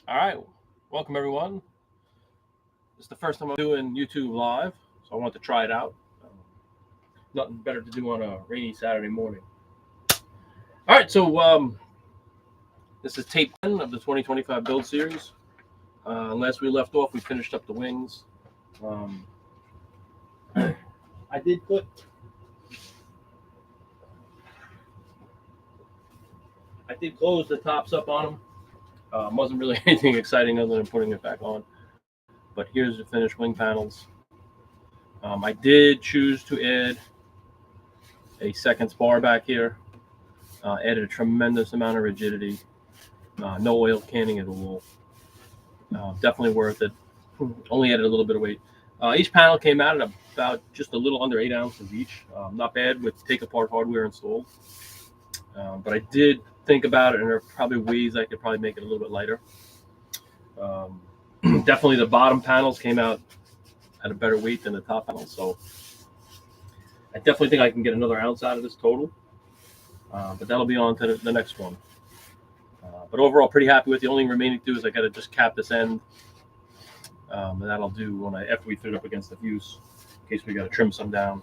All right, welcome everyone. This is the first time I'm doing YouTube live, so I want to try it out. Nothing better to do on a rainy Saturday morning. All right, so this is tape 10 of the 2025 build series. Last we left off, we finished up the wings. Um, I did put, I did close the tops up on them. Wasn't really anything exciting other than putting it back on. But here's the finished wing panels. I did choose to add a second spar back here. Added a tremendous amount of rigidity. No oil canning at all. Definitely worth it. Only added a little bit of weight. Each panel came out at about just a little under 8 ounces each. Not bad with take apart hardware installed. But I did think about it, and there are probably ways I could probably make it a little bit lighter. Um, Definitely the bottom panels came out at a better weight than the top panels. So I definitely think I can get another ounce out of this total. But that'll be on to the next one. But overall, pretty happy with it. The only remaining to do is I got to just cap this end. And that'll do after we fit it up against the fuse, in case we got to trim some down.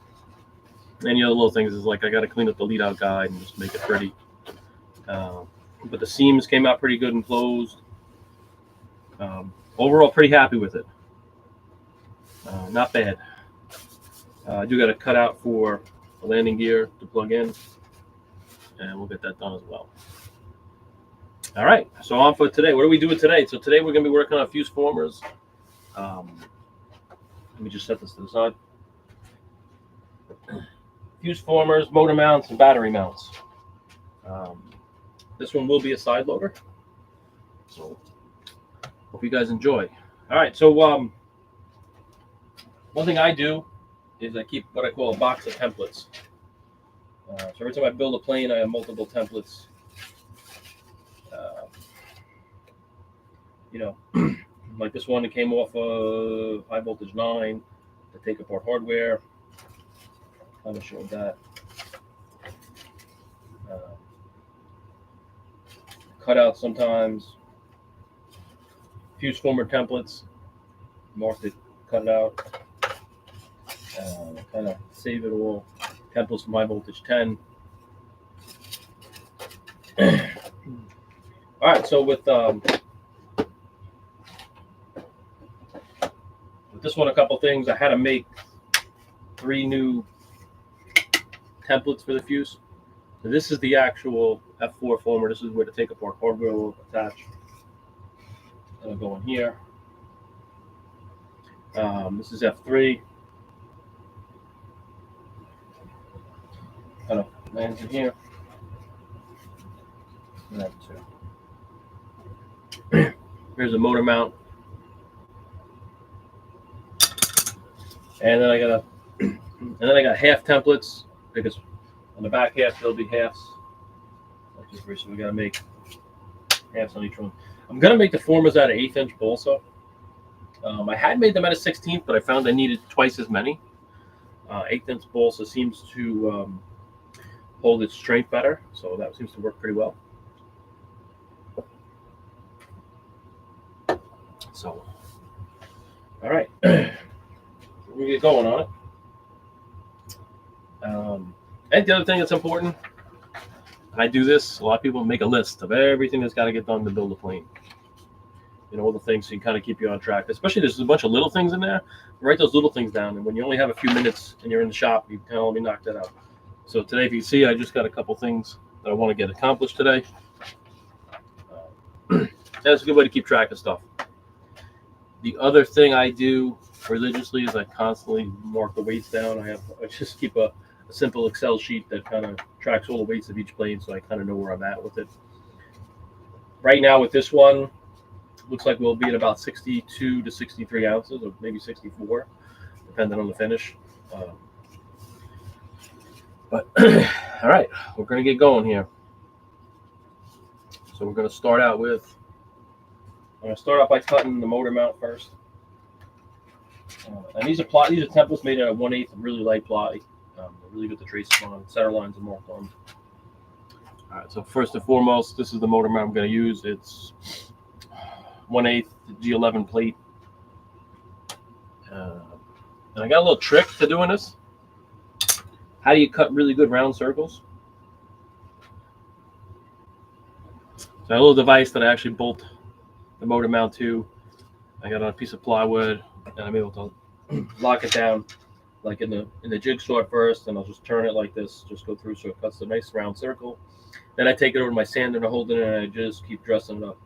Any other little things is like I got to clean up the lead out guide and just make it pretty. But the seams came out pretty good and closed. Overall, pretty happy with it. Not bad. I do got to cut out for the landing gear to plug in, and we'll get that done as well. All right, so on for today. What are we doing today? So today we're going to be working on fuse formers. Let me just set this to the side. Fuse formers, motor mounts, and battery mounts. This one will be a side loader. So hope you guys enjoy. All right, so one thing I do is I keep what I call a box of templates. So every time I build a plane, I have multiple templates. Like this one that came off of high voltage 9 to take apart hardware. Kind of showed that. Cut out sometimes. Fuse former templates. Marked it, cut it out. Kind of save it all. Templates from high voltage 10. All right, so with this one, a couple things. I had to make 3 new templates for the fuse. So this is the actual F4 former. This is where the take apart hardware will attach. It'll go in here. This is F3. Kind of lands in here. And F2. Here's a motor mount. And then I got half templates because on the back half there'll be halves. So we gotta make halves on each one. I'm gonna make the formers out of 1/8 inch balsa. I had made them out of 16th, but I found I needed twice as many. 1/8 inch balsa seems to hold its strength better, so that seems to work pretty well. So, all right. We get going on it. And the other thing that's important, and I do this, a lot of people make a list of everything that's got to get done to build a plane. All the things so you kind of keep you on track. Especially there's a bunch of little things in there. Write those little things down, and when you only have a few minutes and you're in the shop, you can let me knock that out. So today, if you see, I just got a couple things that I want to get accomplished today. That's a good way to keep track of stuff. The other thing I do religiously is I constantly mark the weights down. I just keep a simple Excel sheet that kind of tracks all the weights of each plane, so I kind of know where I'm at with it. Right now with this one, looks like we'll be at about 62 to 63 ounces, or maybe 64, depending on the finish. But all right, we're going to get going here. So we're going to start out with, I'm going to start out by cutting the motor mount first. And these are templates made out of 1/8 really light ply. They're really good to trace on. Center lines are marked on. All right, so first and foremost, this is the motor mount I'm going to use. It's 1/8 G11 plate. And I got a little trick to doing this. How do you cut really good round circles? So I have a little device that I actually bolt the motor mount to. I got on a piece of plywood, and I'm able to lock it down like in the jigsaw at first, and I'll just turn it like this, just go through so it cuts a nice round circle. Then I take it over to my sander and I hold it in, and I just keep dressing it up.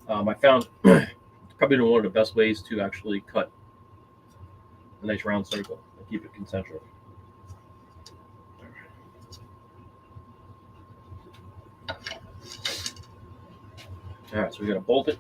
I found probably one of the best ways to actually cut a nice round circle and keep it concentric. All right, so we got to bolt it.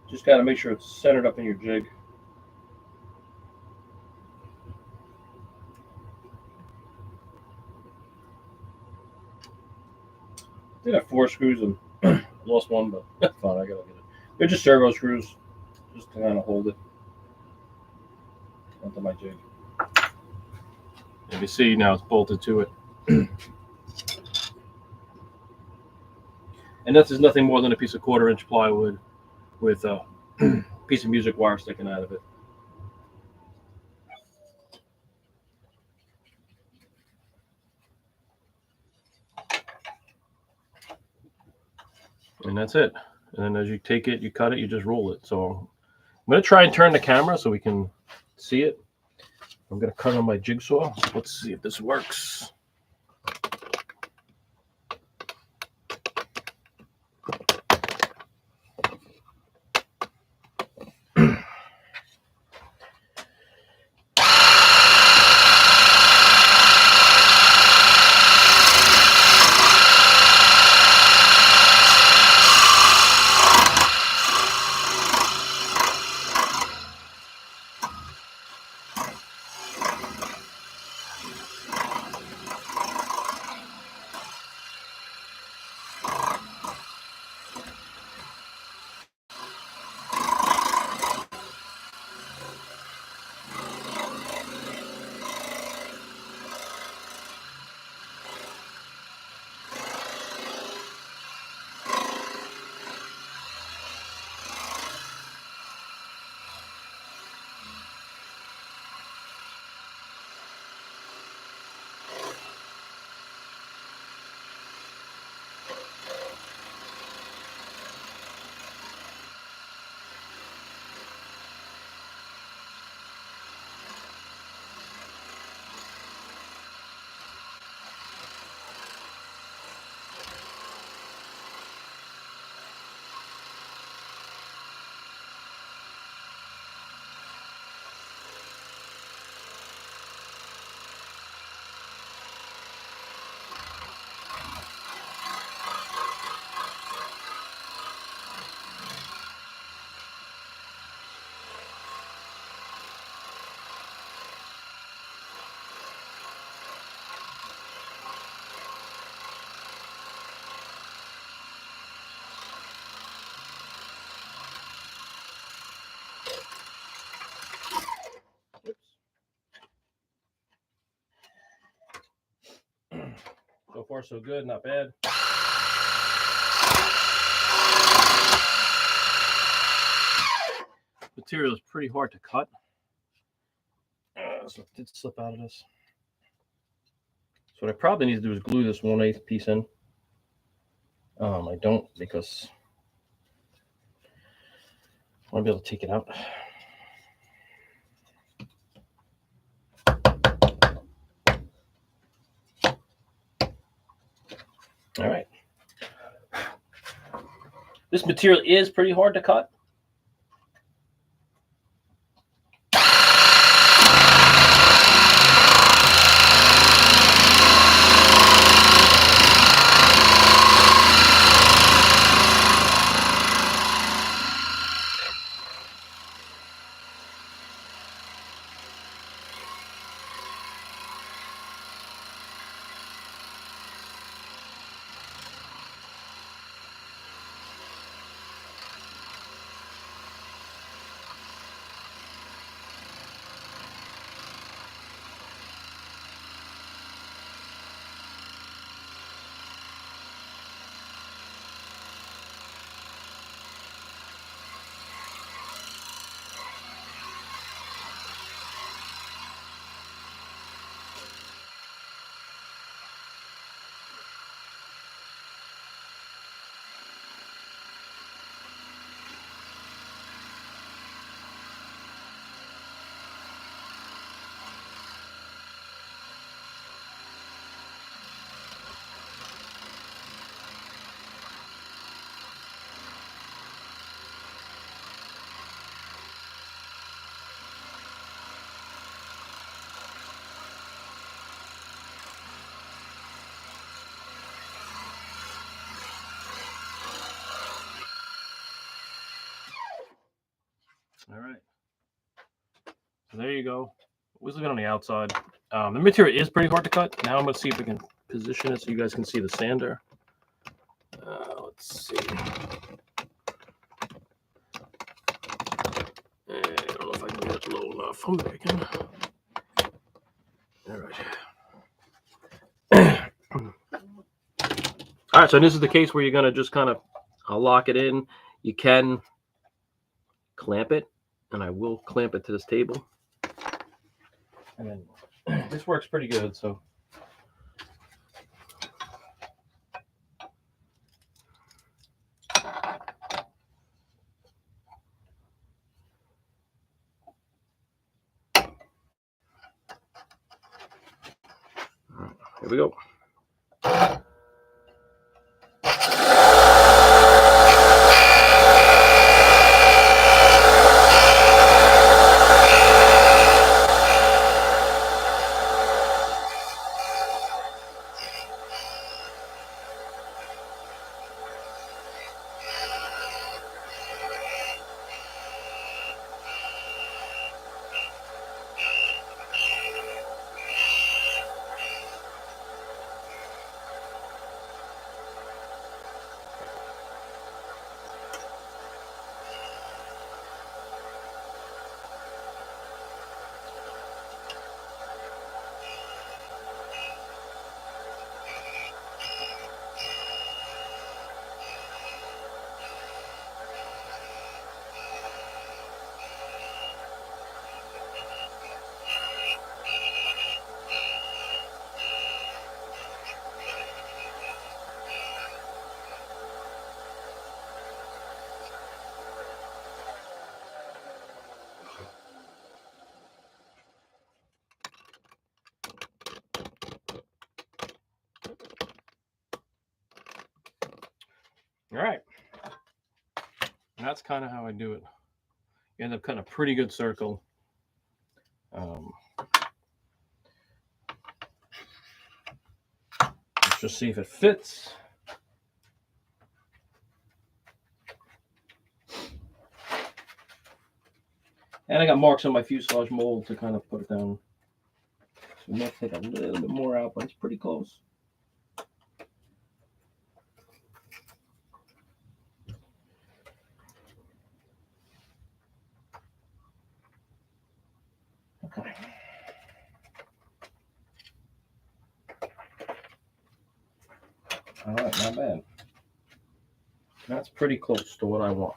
Just got to make sure it's centered up in your jig. I did have 4 screws and lost one, but that's fine. I gotta get it. They're just servo screws, just to kind of hold it onto my jig. And you see now it's bolted to it. And this is nothing more than a piece of 1/4-inch plywood with a piece of music wire sticking out of it. And that's it. And then as you take it, you cut it, you just roll it. So I'm going to try and turn the camera so we can see it. I'm going to cut on my jigsaw. Let's see if this works. So far, so good, not bad. Material is pretty hard to cut. So it did slip out of this. So what I probably need to do is glue this 1/8 piece in. I don't, because I want to be able to take it out. All right. This material is pretty hard to cut. All right. So there you go. We're looking on the outside. The material is pretty hard to cut. Now I'm going to see if we can position it so you guys can see the sander. Let's see. I don't know if I can get it low enough. I'm making. All right. All right. So this is the case where you're going to just kind of lock it in. You can clamp it, and I will clamp it to this table. And then this works pretty good. So. Here we go. All right. That's kind of how I do it. You end up cutting a pretty good circle. Let's just see if it fits. And I got marks on my fuselage mold to kind of put it down. So we might take a little bit more out, but it's pretty close. Okay. All right, not bad. That's pretty close to what I want.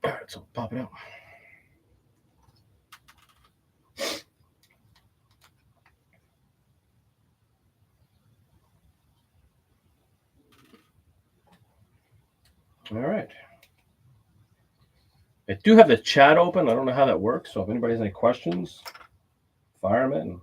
All right, so pop it out. All right. I do have the chat open. I don't know how that works. So if anybody has any questions, fire them in.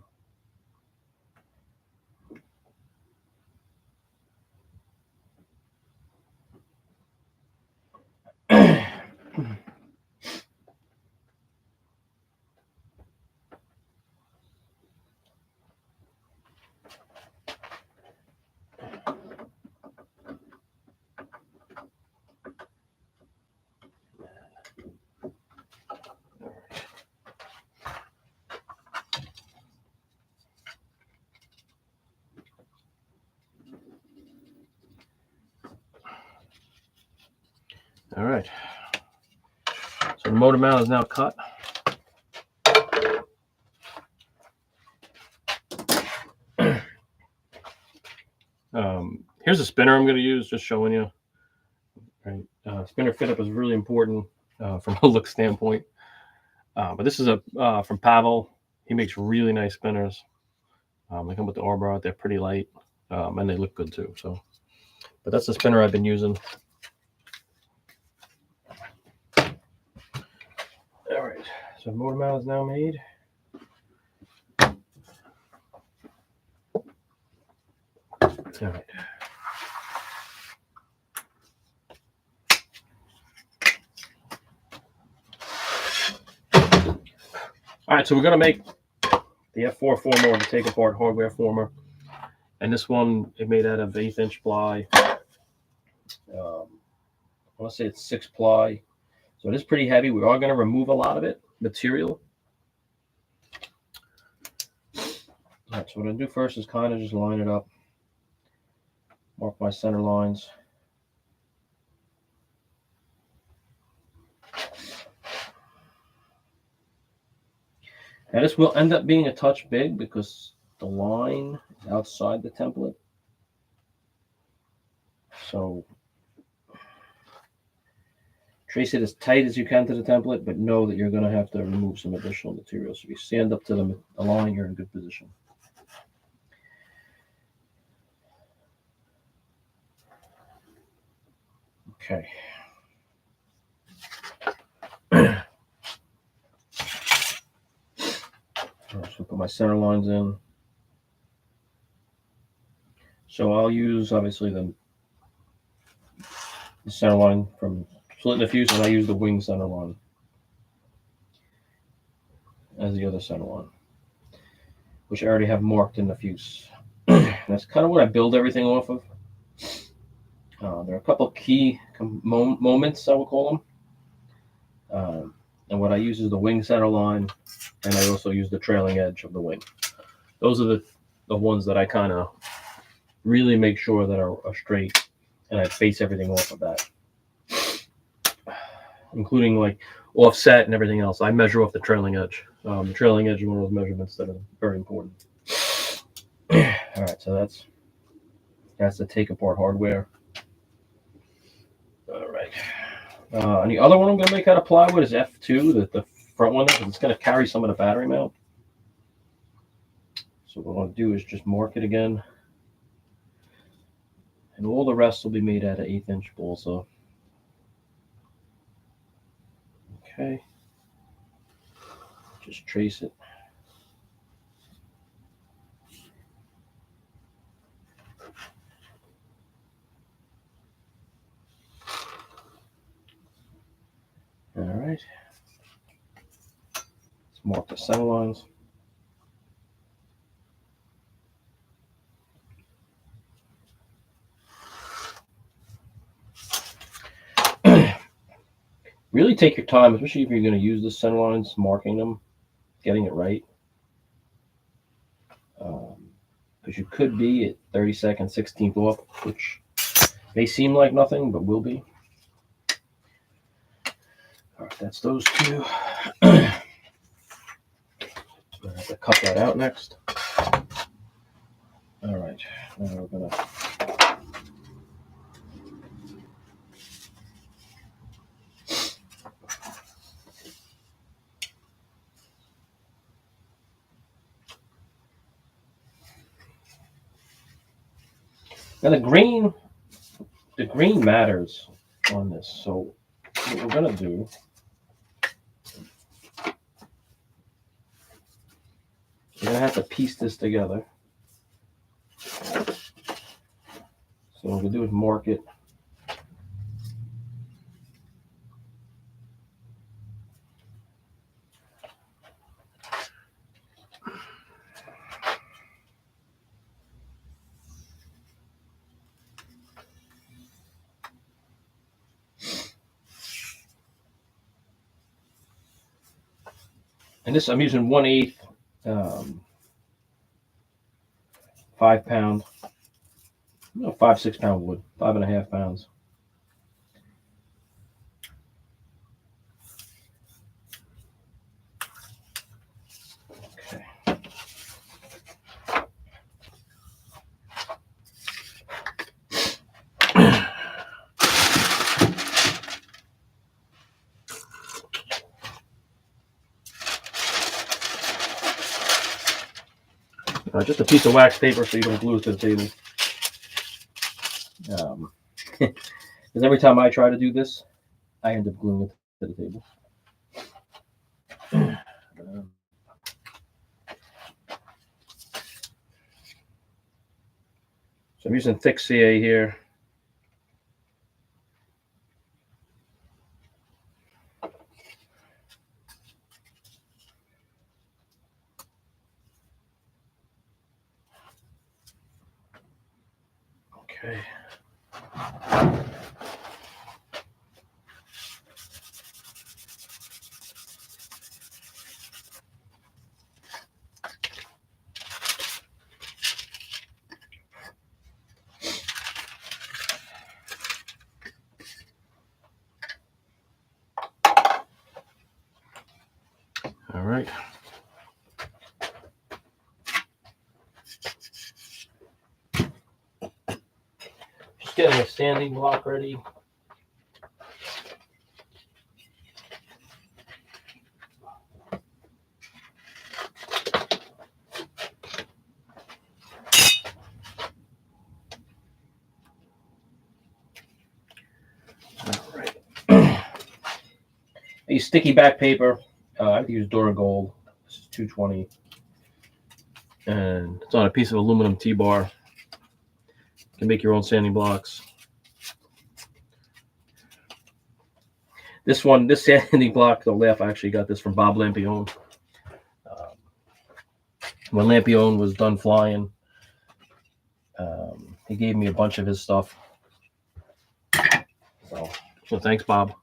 All right. So the motor mount is now cut. Here's a spinner I'm going to use, just showing you. Right, spinner fit up is really important from a look standpoint. But this is from Pavel. He makes really nice spinners. They come with the arbor. They're pretty light, and they look good too. So, but that's the spinner I've been using. All right, so motor mount is now made. All right. All right, so we're gonna make the F4 former, the take apart hardware former, and this one it made out of 1/8" ply. I want to say it's 6 ply, so it is pretty heavy. We are gonna remove a lot of it material. All right, so what I'm gonna do first is kind of just line it up, mark my center lines. Now this will end up being a touch big because the line is outside the template. So trace it as tight as you can to the template, but know that you're going to have to remove some additional material. So if you stand up to the line, you're in a good position. Okay. So put my center lines in. So I'll use obviously the center line from Split and Diffuse, and I use the wing center line as the other center line, which I already have marked in Diffuse. That's kind of what I build everything off of. There are a couple of key moments, I will call them. And what I use is the wing center line, and I also use the trailing edge of the wing. Those are the ones that I kind of really make sure that are straight, and I base everything off of that, including like offset and everything else. I measure off the trailing edge. The trailing edge is one of those measurements that are very important. All right, so that's the take apart hardware. All right. And the other one I'm going to make out of plywood is F2, the front one. It's going to carry some of the battery mount. So what I'm going to do is just mark it again. And all the rest will be made out of 1/8" balsa. Okay. Just trace it. All right. Let's mark the center lines. Really take your time, especially if you're going to use the center lines, marking them, getting it right. Because you could be at 32nd, 16th off, which may seem like nothing, but will be. All right, that's those two. I have to cut that out next. All right, now we're going to now the green matters on this. So what we're going to do, we're going to have to piece this together. So what we're going to do is mark it. And this, I'm using 1/8, 5 pound, 5, 6 pound wood, 5.5 pounds. Just a piece of wax paper so you don't glue it to the table. Because every time I try to do this, I end up gluing it to the table. So I'm using thick CA here. Okay. All right. Just getting a sanding block ready. All right. I use sticky back paper. I have to use Duragold. This is 220. And it's on a piece of aluminum T-bar. You can make your own sanding blocks. This sanding block, they'll laugh, I actually got this from Bob Lampione. When Lampione was done flying, he gave me a bunch of his stuff. So thanks, Bob.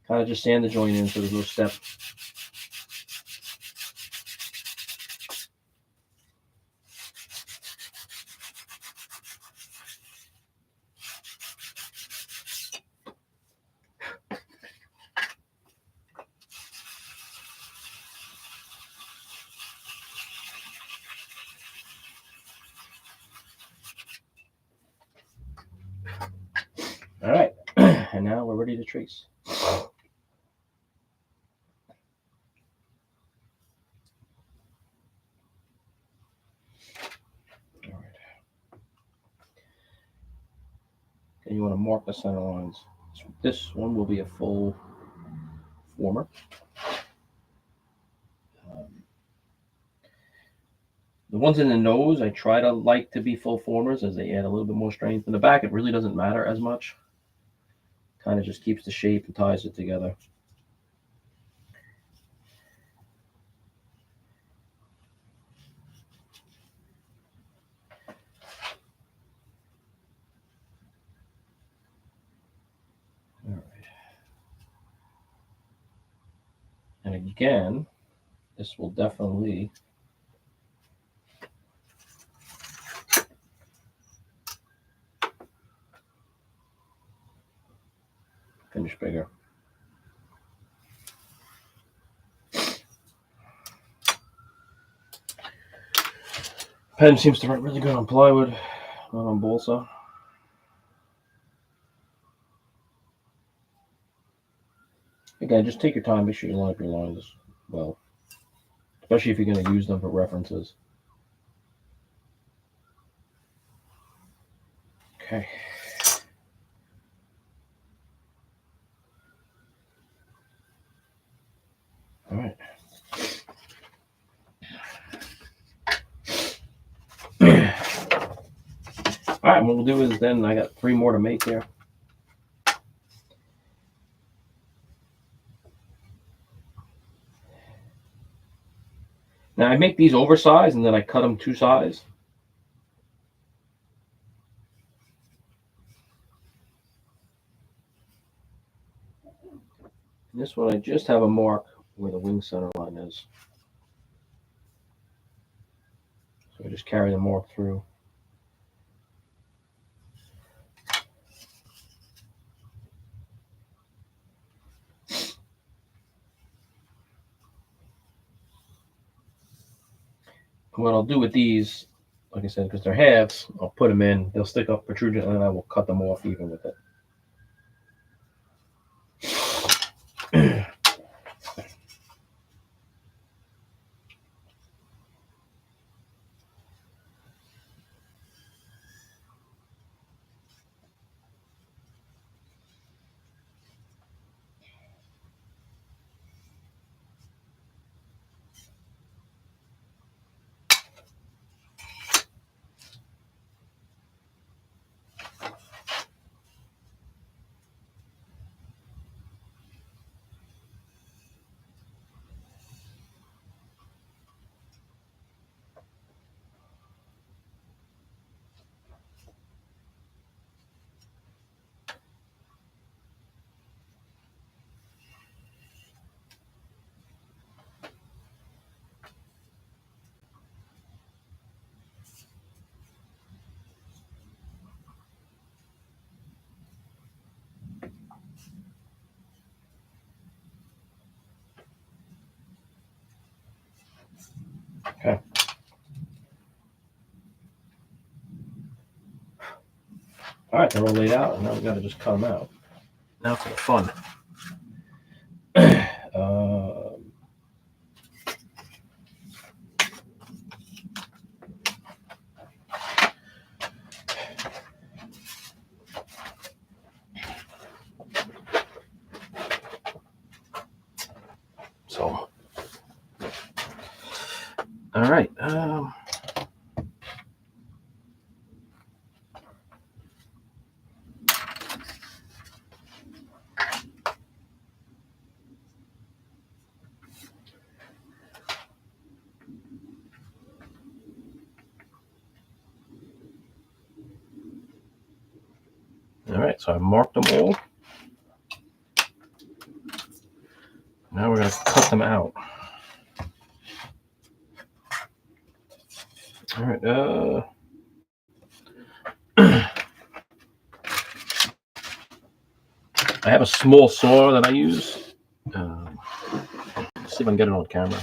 Kind of just sand the joint in so there's no step. All right, and now we're ready to trace. All right. And you want to mark the center lines. So this one will be a full former. The ones in the nose, I try to like to be full formers as they add a little bit more strength. In the back, it really doesn't matter as much. Kind of just keeps the shape and ties it together. All right. And again, this will definitely finish bigger. Pen seems to write really good on plywood, not on balsa. Again, just take your time, make sure you line up your lines well, especially if you're going to use them for references. Okay. All right. All right, what we'll do is then I got 3 more to make here. Now I make these oversized and then I cut them 2 size. And this one I just have a mark where the wing center line is. So I just carry the mark through. What I'll do with these, like I said, because they're halves, I'll put them in, they'll stick up protrusion, and then I will cut them off even with it. All right, they're all laid out, and now we got to just cut them out. Now for the fun. So, all right. All right, so I marked them all. Now we're going to cut them out. All right. I have a small saw that I use. Let's see if I can get it on camera.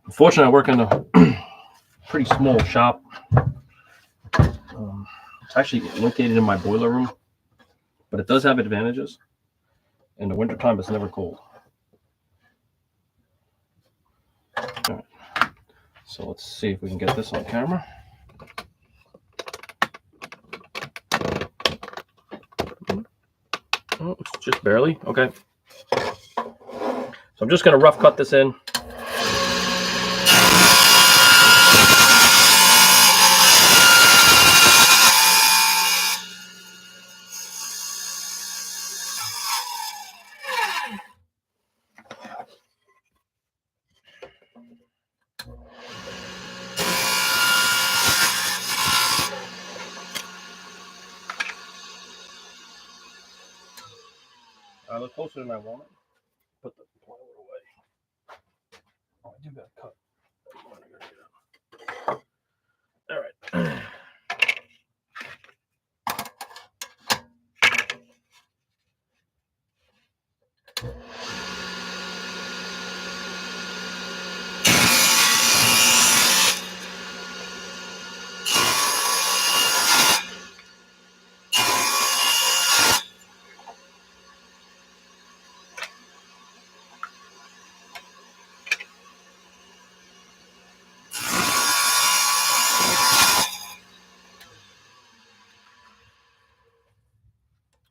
Unfortunately, I work in a pretty small shop. It's actually located in my boiler room, but it does have advantages. In the wintertime, it's never cold. All right. So let's see if we can get this on camera. Oh, it's just barely. Okay. So I'm just going to rough cut this in. I look closer than I want it. Put the plywood away. Oh, I do got to cut. All right.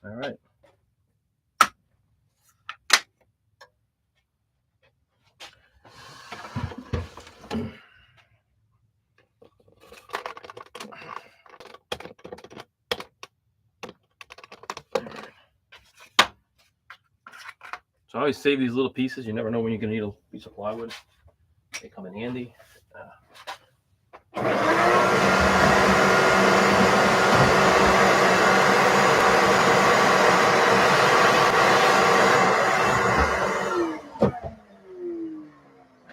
All right. So I always save these little pieces. You never know when you're going to need a piece of plywood. They come in handy.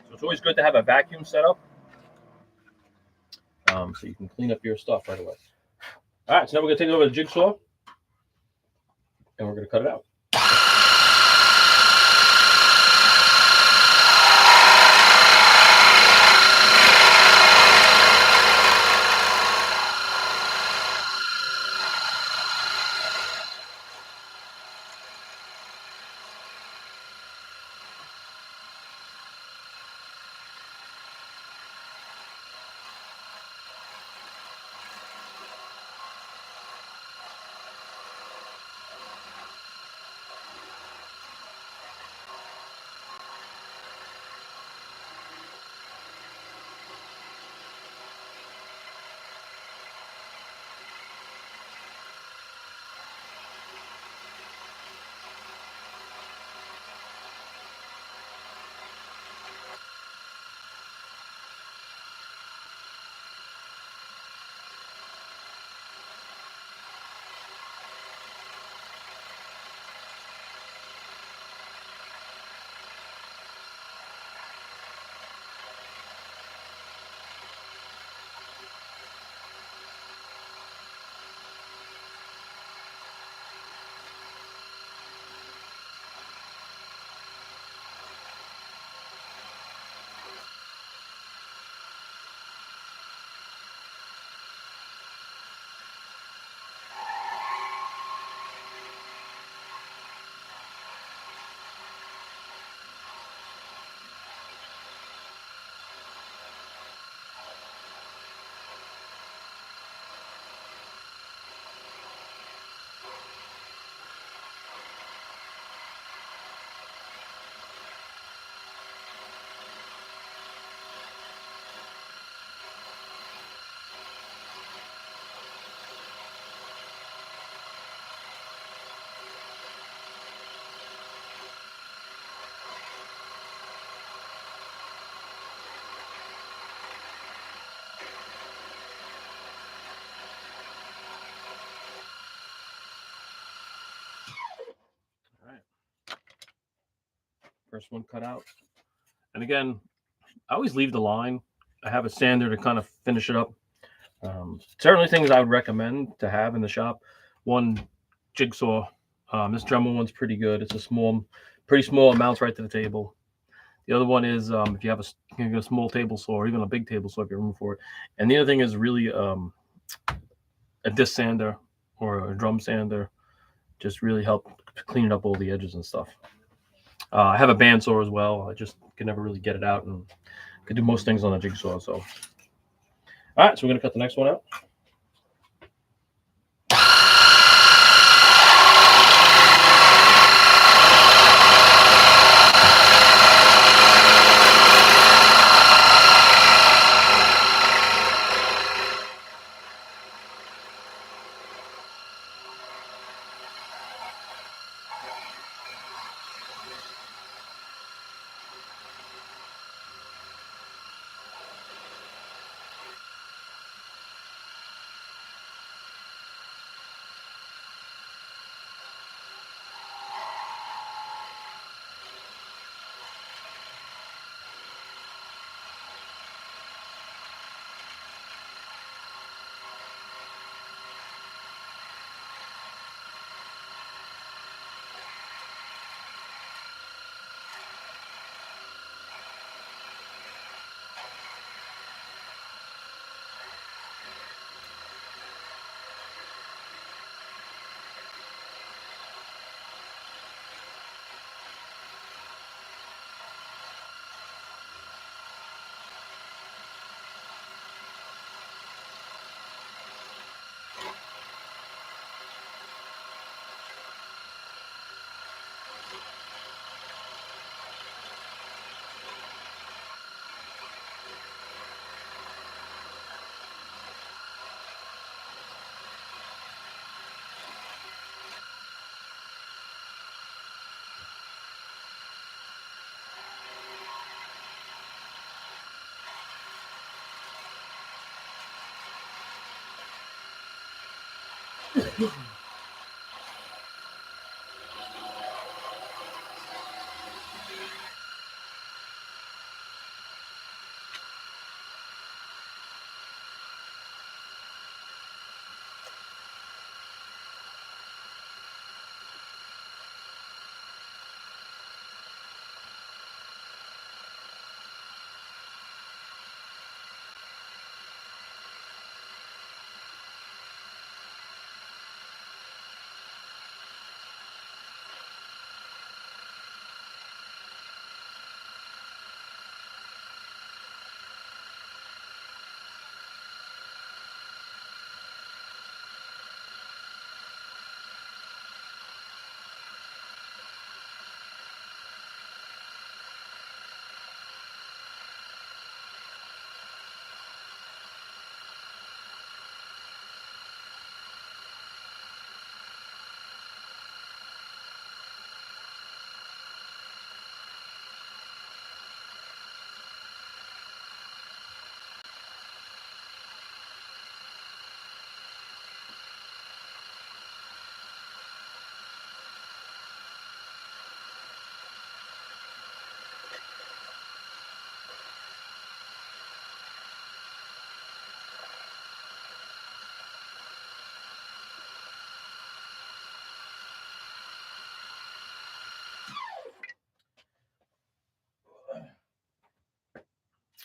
So it's always good to have a vacuum set up, so you can clean up your stuff right away. All right, so now we're going to take it over to the jigsaw, and we're going to cut it out. First one cut out. And again, I always leave the line. I have a sander to kind of finish it up. Certainly things I would recommend to have in the shop. One, jigsaw. This Dremel one's pretty good. It's a small, pretty small. It mounts right to the table. The other one is if you have a small table saw or even a big table saw if you have room for it. And the other thing is really a disc sander or a drum sander. Just really help clean up all the edges and stuff. I have a bandsaw as well. I just can never really get it out and can do most things on a jigsaw. So, all right, so we're gonna cut the next one out.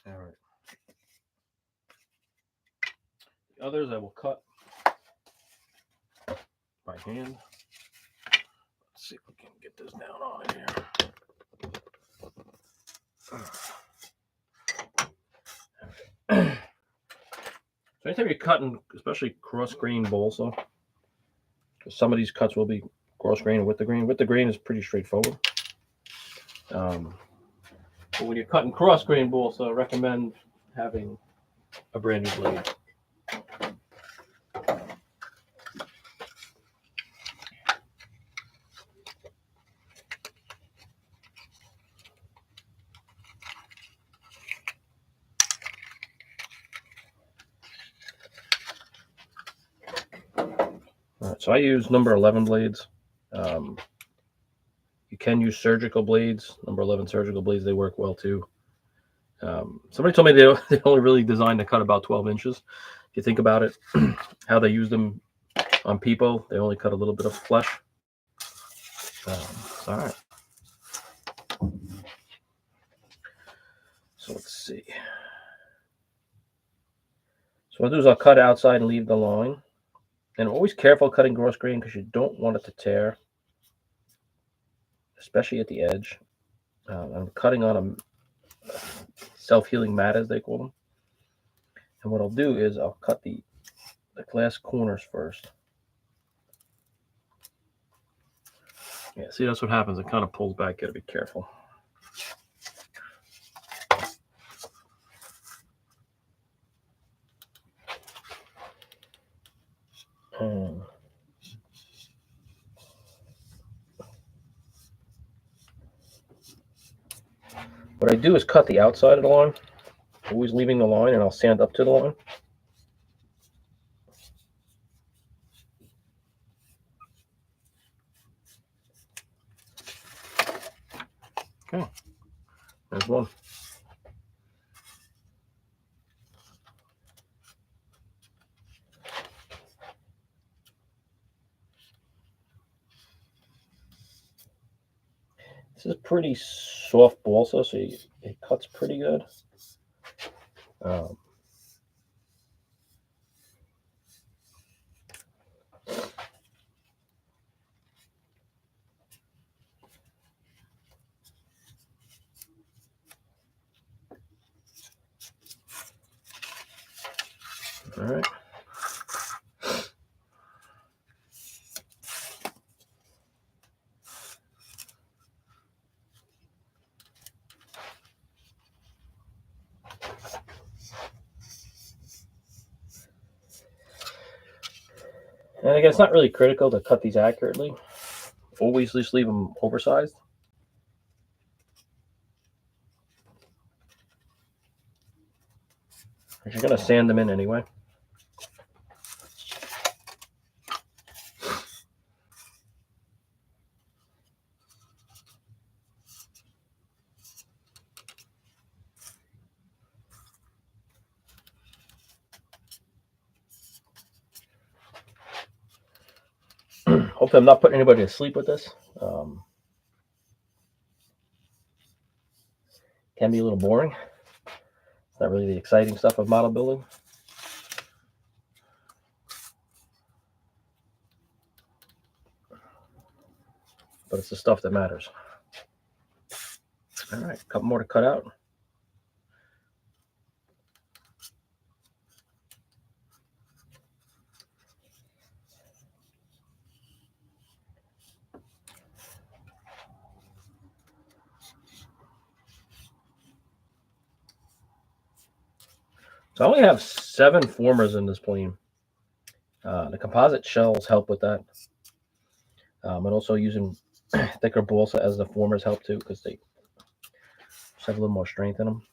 All right. The others I will cut by hand. Let's see if we can get this down on here. So anytime you're cutting, especially cross grain balsa, because some of these cuts will be cross grain and with the grain. With the grain is pretty straightforward. But when you're cutting cross grain balsa, I recommend having a brand new blade. All right, so I use number 11 blades. You can use surgical blades, number 11 surgical blades. They work well too. Somebody told me they only really designed to cut about 12 inches. If you think about it, how they use them on people, they only cut a little bit of flesh. All right. So let's see. So what I'll do is I'll cut outside and leave the line. And always careful cutting gross grain because you don't want it to tear, especially at the edge. I'm cutting on a self-healing mat, as they call them. And what I'll do is I'll cut the glass corners first. Yeah, see, that's what happens. It kind of pulls back. Got to be careful. What I do is cut the outside of the line, always leaving the line, and I'll sand up to the line. Okay, there's one. This is pretty soft balsa, so it cuts pretty good. All right. And again, it's not really critical to cut these accurately. Always just leave them oversized. Because you're going to sand them in anyway. Hopefully I'm not putting anybody to sleep with this. Can be a little boring. It's not really the exciting stuff of model building. But it's the stuff that matters. All right, a couple more to cut out. So I only have 7 formers in this plane. The composite shells help with that. And also using thicker balsa as the formers help too, because they just have a little more strength in them.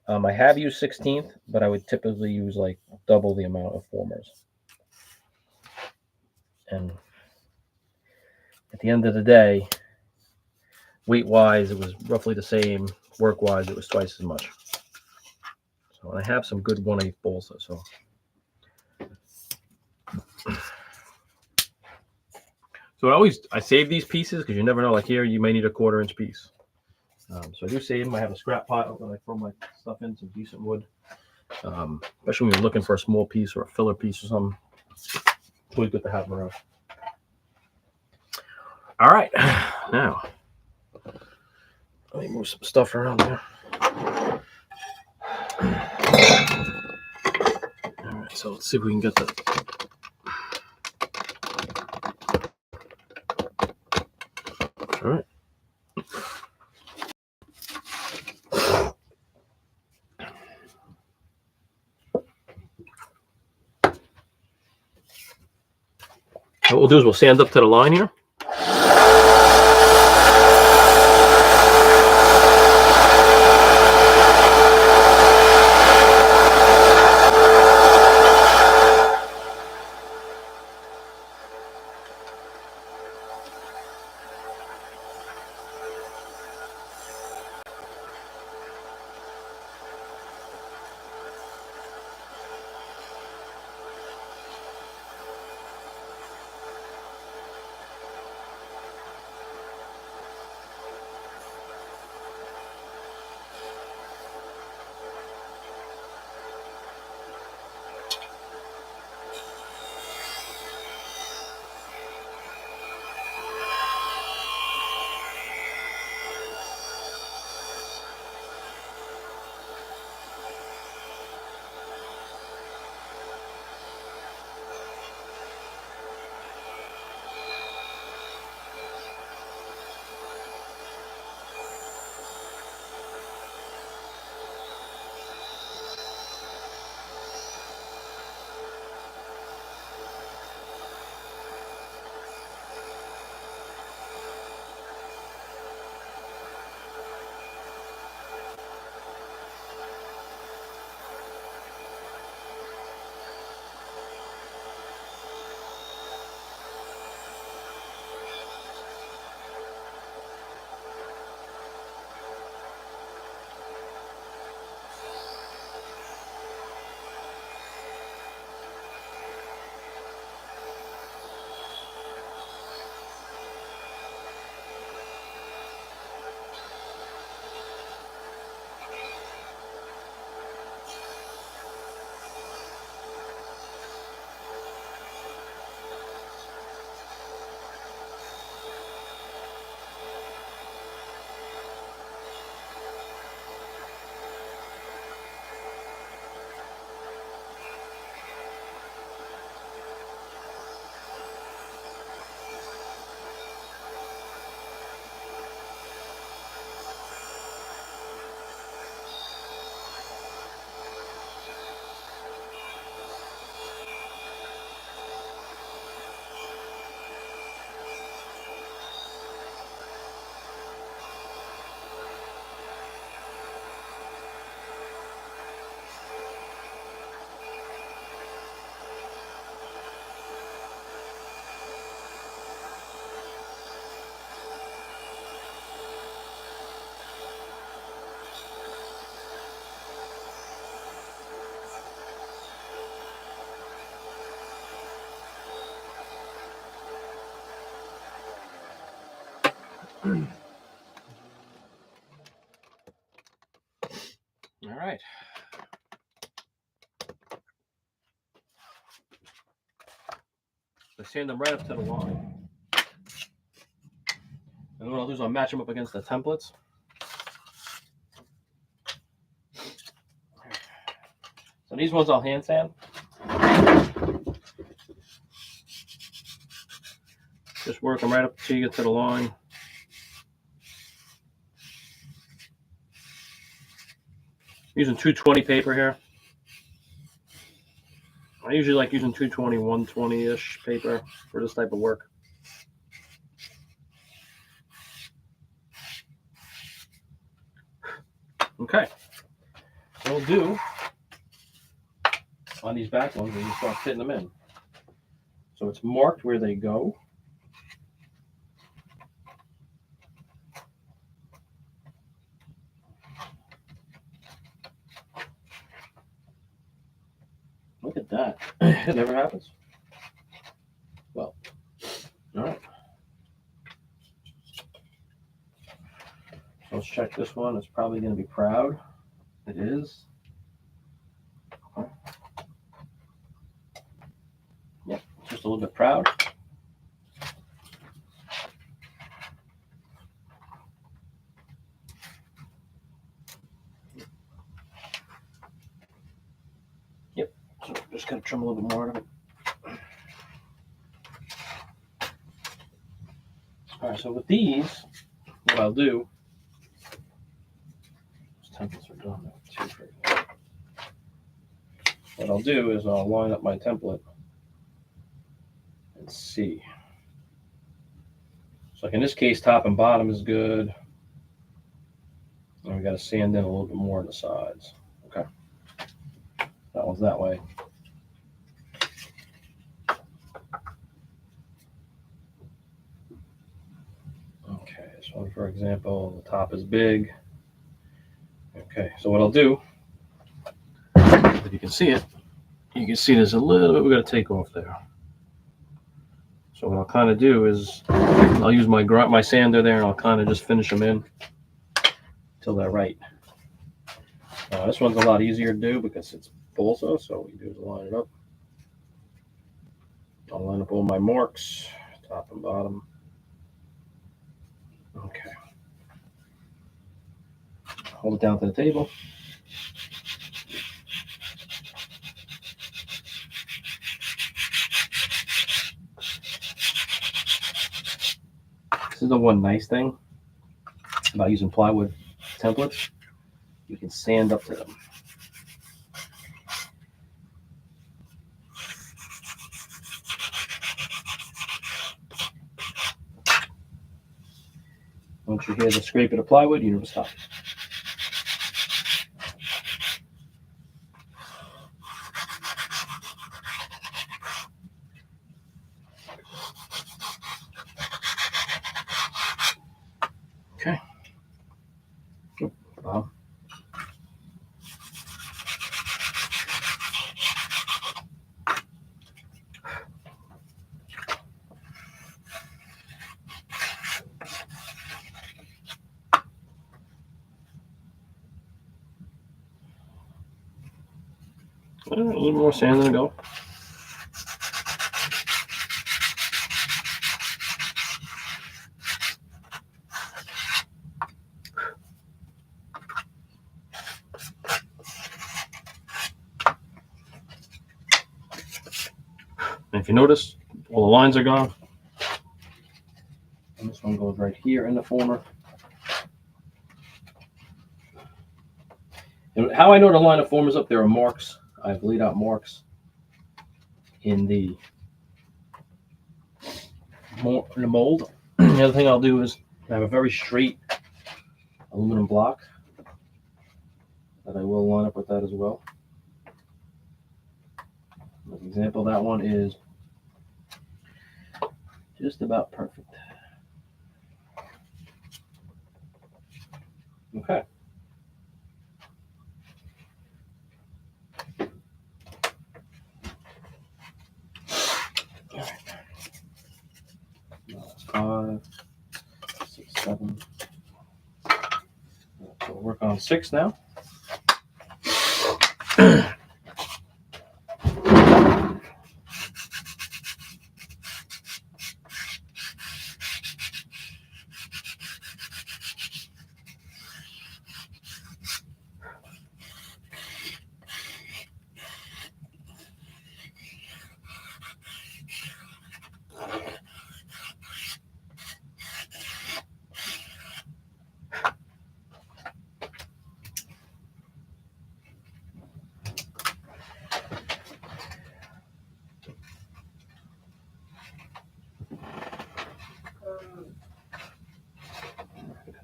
I have used 16th, but I would typically use like double the amount of formers. And at the end of the day, weight-wise, it was roughly the same. Work-wise, it was twice as much. So I have some good 1/8 balsa. So I save these pieces because you never know. Like here, you may need a 1/4 inch piece. So I do save them. I have a scrap pile that I throw my stuff in, some decent wood. Especially when you're looking for a small piece or a filler piece or something. It's always good to have them around. All right, now let me move some stuff around there. All right, so let's see if we can get that. All right. What we'll do is we'll sand up to the line here. All right. I sand them right up to the line. And what I'll do is I'll match them up against the templates. So these ones I'll hand sand. Just work them right up till you get to the line. Using 220 paper here. I usually like using 220, 120-ish paper for this type of work. Okay. So we'll do on these back ones, we can start fitting them in. So it's marked where they go. Look at that. It never happens. Well, all right. Let's check this one. It's probably going to be proud. It is. Okay. Yep, just a little bit proud. Yep, so just going to trim a little bit more of it. All right, so with these, what I'll do, those templates are done. What I'll do is I'll line up my template and see. So like in this case, top and bottom is good. And we got to sand in a little bit more on the sides. Okay. That one's that way. Okay, this one, for example, the top is big. Okay, so what I'll do, if you can see it, you can see there's a little bit we got to take off there. So what I'll kind of do is I'll use my sander there and I'll kind of just finish them in till they're right. This one's a lot easier to do because it's balsa, so what we do is line it up. I'll line up all my marks, top and bottom. Okay. Hold it down to the table. This is the one nice thing about using plywood templates. You can sand up to them. Once you hear the scrape of the plywood, you know to stop. Okay. Bob. A little more sand to go. And if you notice, all the lines are gone. And this one goes right here in the former. And how I know the line of formers up, there are marks. I've laid out marks in the mold. The other thing I'll do is I have a very straight aluminum block that I will line up with that as well. As an example, that one is just about perfect. Okay. All right. 5, 6, 7. So we'll work on 6 now.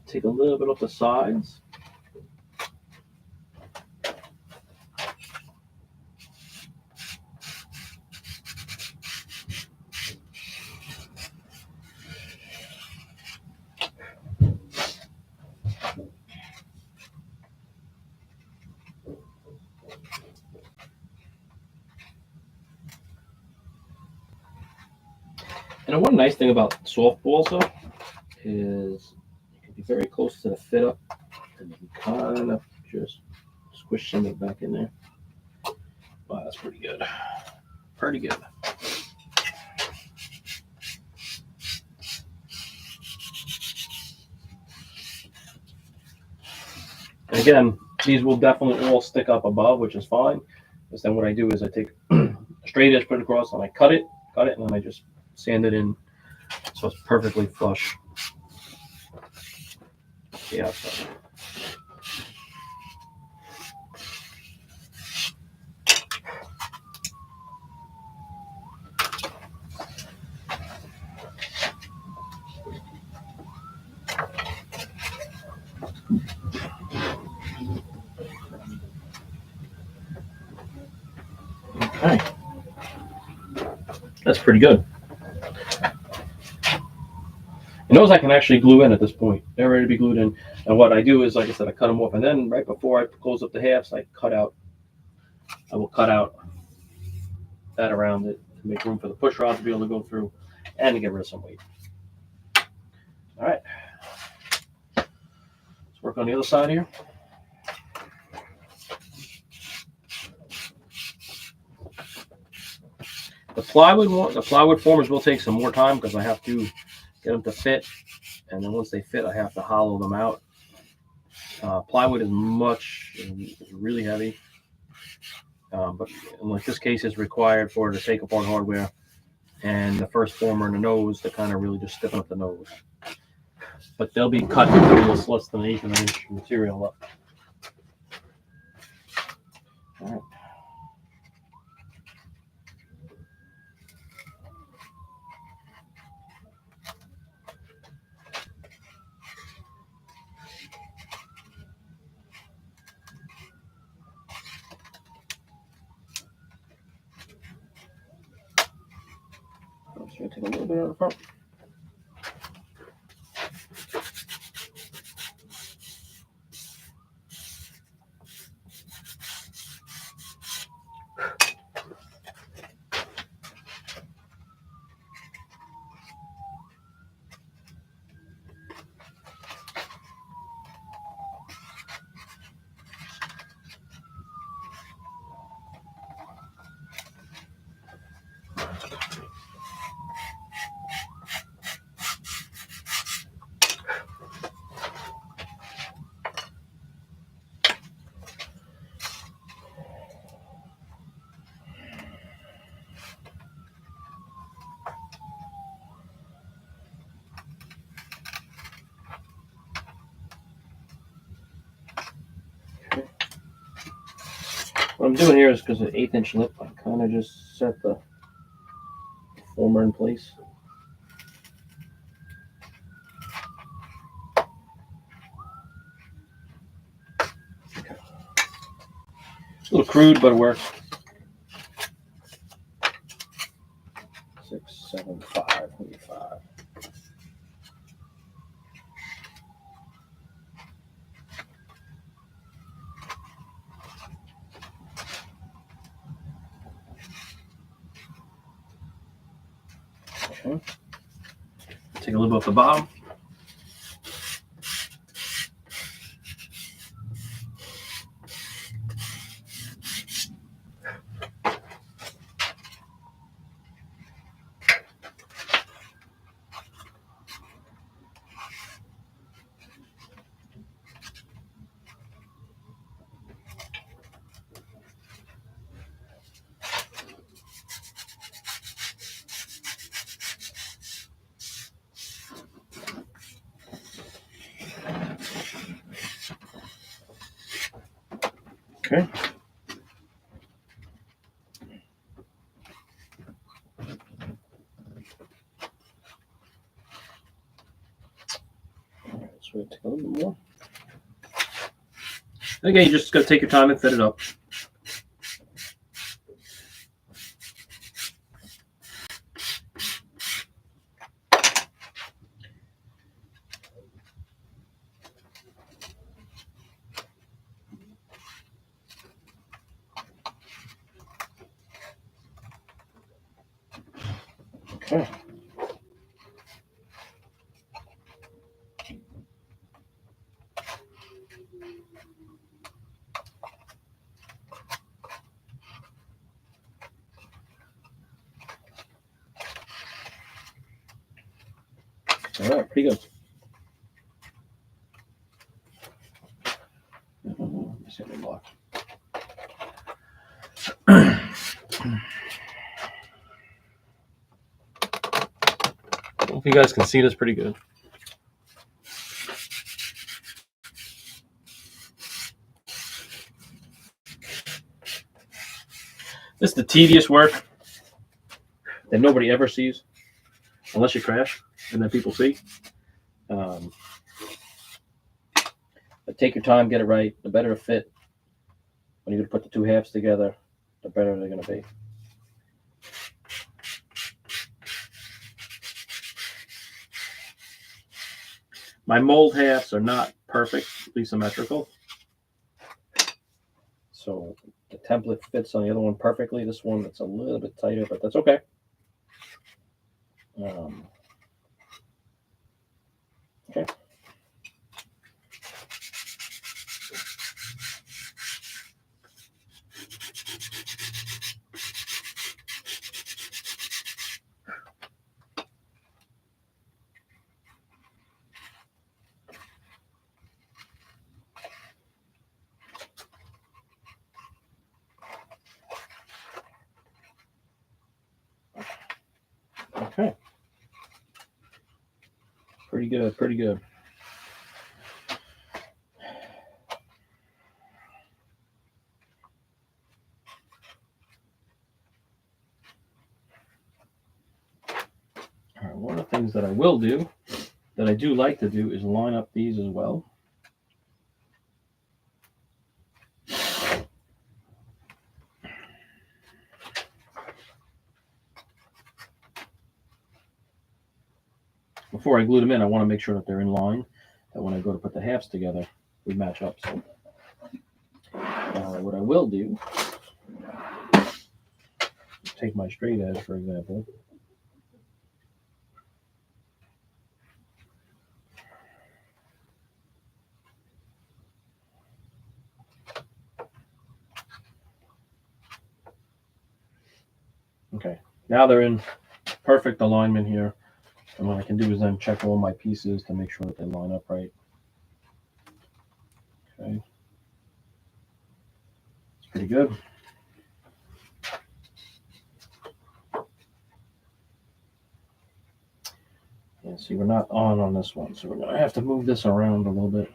Take a little bit off the sides. And one nice thing about softballs though is you can be very close to the fit up and you can kind of just squish some of it back in there. Wow, that's pretty good. Pretty good. And again, these will definitely all stick up above, which is fine. Because then what I do is I take a straight edge, put it across, and I cut it, and then I just sand it in so it's perfectly flush. Yeah. So. Okay. That's pretty good. And those I can actually glue in at this point. They're ready to be glued in. And what I do is, like I said, I cut them off. And then right before I close up the halves, I will cut out that around it to make room for the push rod to be able to go through and to get rid of some weight. All right. Let's work on the other side here. The plywood formers will take some more time because I have to get them to fit, and then once they fit, I have to hollow them out. Plywood is really heavy, but in like this case, is required for to take apart hardware, and the first former in the nose to kind of really just stiffen up the nose. But they'll be cut with less than 1/8 of an inch material up. All right. I'm just going to take a little bit out of the front. What I'm doing here is because of the 1/8 inch lip, I kind of just set the former in place. Okay. A little crude, but it works. 6, 7, 5, maybe 5. Okay. Take a little bit off the bottom. Okay. All right, so we'll take a little bit more. Again, you just got to take your time and fit it up. Okay. All right, pretty good. Let's see if we block. Hope you guys can see this pretty good. This is the tedious work that nobody ever sees, unless you crash, and then people see. But take your time, get it right. The better it fit, when you're going to put the two halves together, the better they're going to be. My mold halves are not perfectly symmetrical. So the template fits on the other one perfectly. This one, it's a little bit tighter, but that's okay. Okay. Okay. Pretty good, pretty good. All right, one of the things that I will do, that I do like to do, is line up these as well. Before I glue them in, I want to make sure that they're in line, that when I go to put the halves together, we match up. So what I will do, take my straight edge, for example. Okay, now they're in perfect alignment here. And what I can do is then check all my pieces to make sure that they line up right. Okay. It's pretty good. Yeah, see, we're not on this one, so we're going to have to move this around a little bit.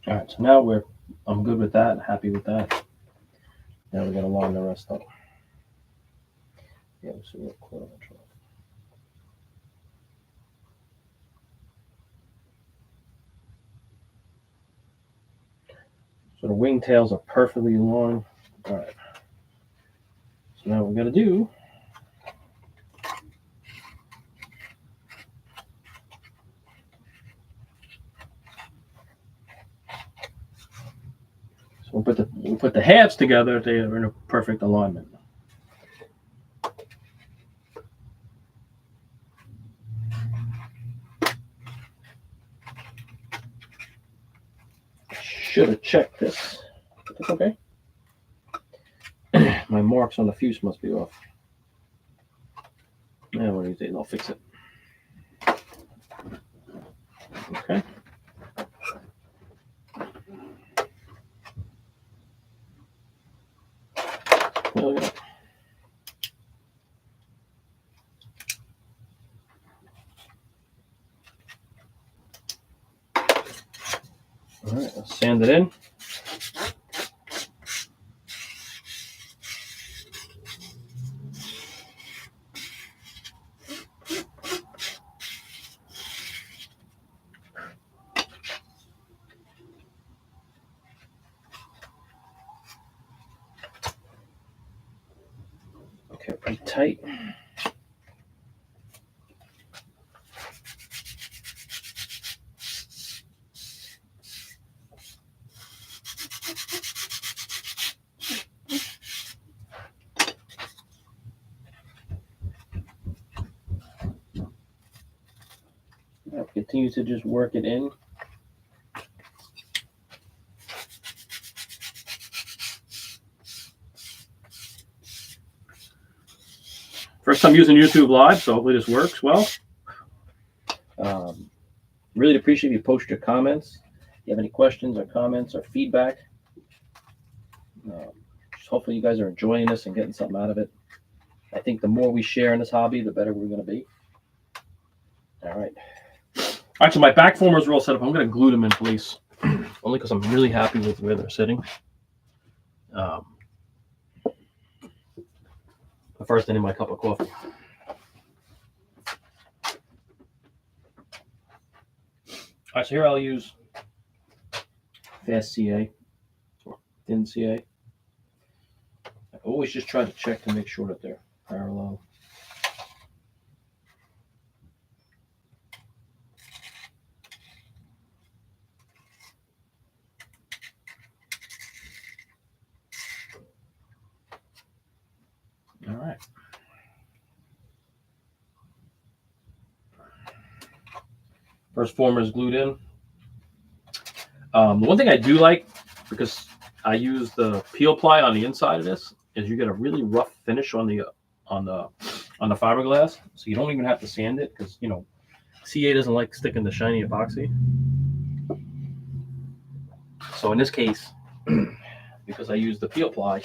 All right, so now I'm good with that, happy with that. Now we're going to line the rest up. Yeah, so we're quarter inch off. So the wingtails are perfectly aligned. All right. So now what we're going to do, so we'll put the halves together. They are in a perfect alignment. should have checked this. It's okay. My marks on the fuse must be off. Yeah, what do you think? I'll fix it. Okay. There we go. All right, let's sand it in. Okay, pretty tight. I'll continue to just work it in. First time using YouTube Live, so hopefully this works well. Really appreciate if you post your comments. If you have any questions or comments or feedback, just hopefully you guys are enjoying this and getting something out of it. I think the more we share in this hobby, the better we're going to be. All right. All right, so my back formers are all set up. I'm going to glue them in place, only because I'm really happy with where they're sitting. But first, I need my cup of coffee. All right, so here I'll use fast CA or thin CA. I always just try to check to make sure that they're parallel. All right. First former is glued in. The one thing I do like, because I use the peel ply on the inside of this, is you get a really rough finish on the fiberglass, so you don't even have to sand it, because CA doesn't like sticking to shiny epoxy. So in this case, because I use the peel ply,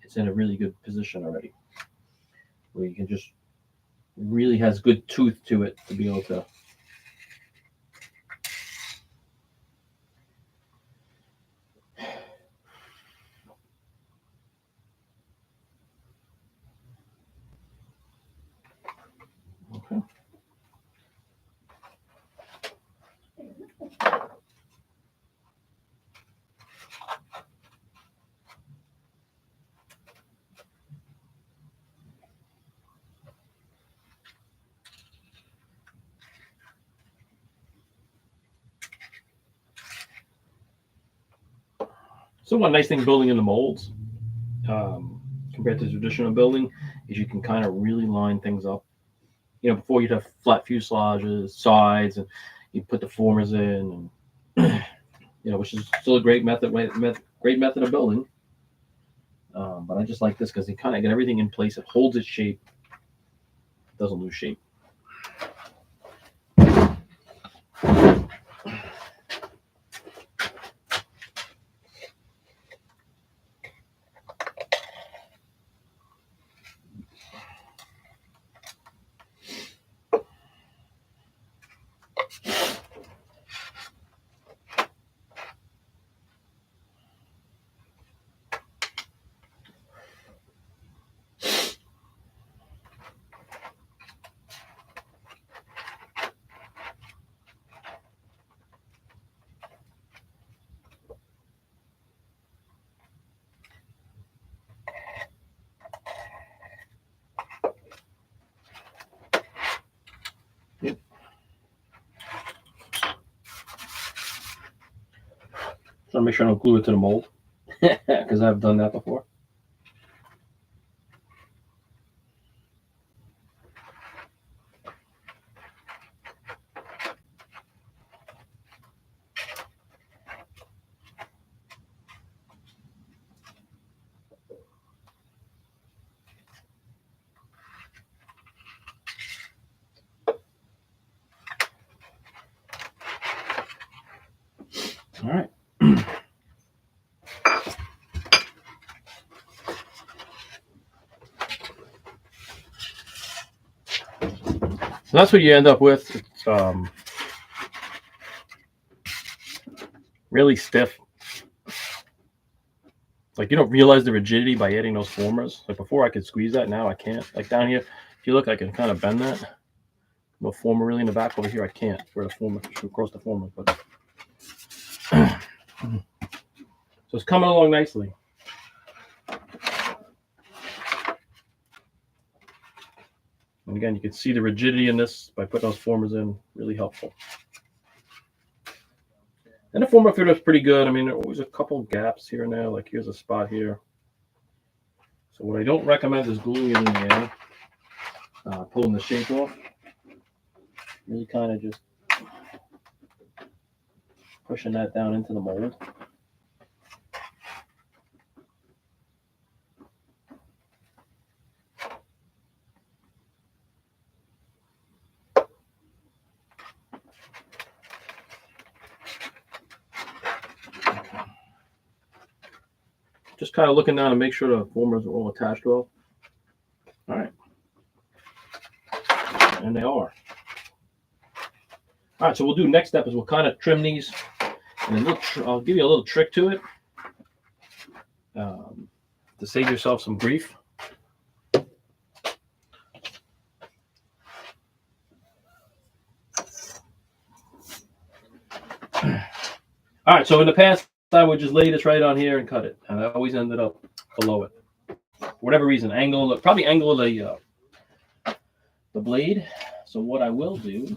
it's in a really good position already, where you can just really has good tooth to it to be able to. Okay. So one nice thing building in the molds, compared to traditional building, is you can kind of really line things up. Before you'd have flat fuselages, sides, and you put the formers in, and which is still a great method of building. But I just like this because you kind of get everything in place. It holds its shape, doesn't lose shape. Yep. So make sure I don't glue it to the mold, because I've done that before. All right. So that's what you end up with. It's really stiff. Like you don't realize the rigidity by adding those formers. Like before I could squeeze that, now I can't. Like down here, if you look, I can kind of bend that. No former really in the back. Over here I can't. Where the former across the former, but so it's coming along nicely. And again, you can see the rigidity in this by putting those formers in. Really helpful. And the former fit was pretty good. I mean, there always a couple gaps here and there. Like here's a spot here. So what I don't recommend is gluing it in there, pulling the shape off. Really kind of just pushing that down into the mold. Just kind of looking down to make sure the formers are all attached well. All right. And they are. All right, so we'll do next step is we'll kind of trim these. And I'll give you a little trick to it to save yourself some grief. All right, so in the past, I would just lay this right on here and cut it. And I always ended up below it. For whatever reason, probably angle the blade. So what I will do,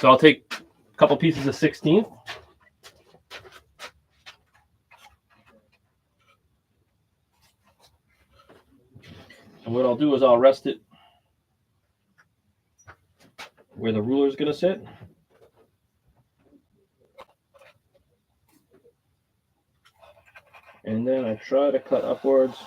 so I'll take a couple pieces of 16th. And what I'll do is I'll rest it where the ruler is going to sit. And then I try to cut upwards.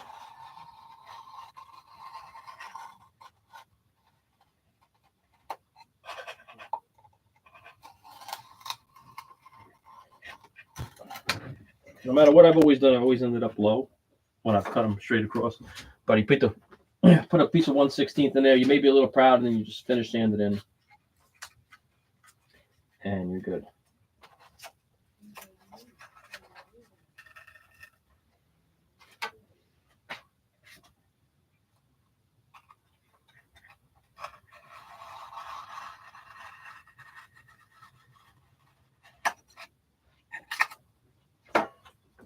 No matter what I've always done, I've always ended up low when I've cut them straight across. But you put a piece of 1/16 in there. You may be a little proud, and then you just finish sanding it in, and you're good.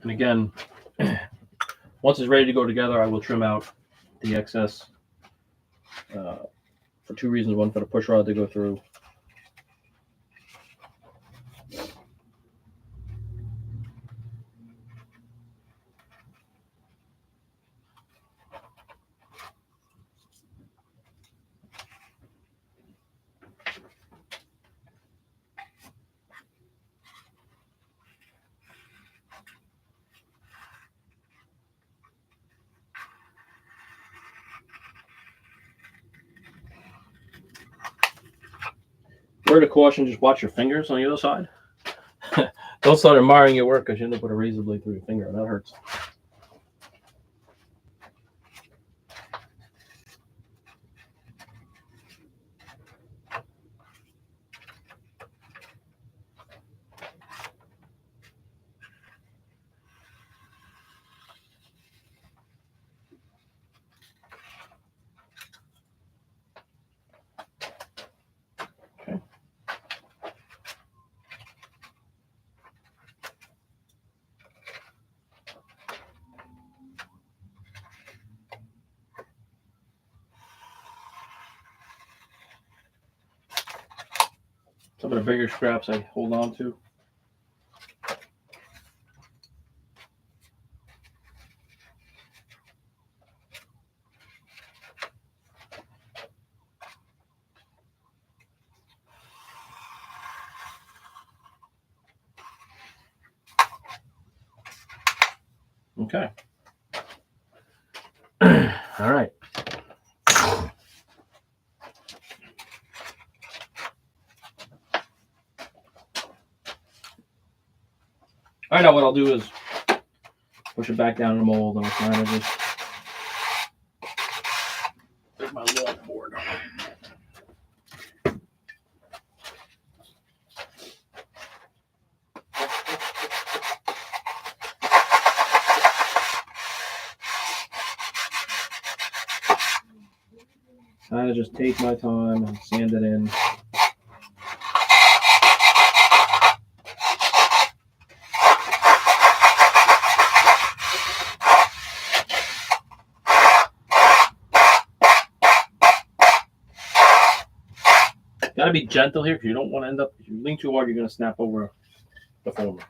And again, once it's ready to go together, I will trim out the excess for two reasons. One, for the push rod to go through. Word of caution, just watch your fingers on the other side. Don't start admiring your work because you end up with a razor blade through your finger, and that hurts. Some of the bigger scraps I hold on to. Okay. All right. All right, now what I'll do is push it back down in the mold, and I'll kind of just put my wall board. Kind of just take my time and sand it in. Got to be gentle here because you don't want to end up, if you lean too hard, you're going to snap over the former.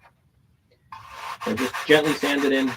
So just gently sand it in.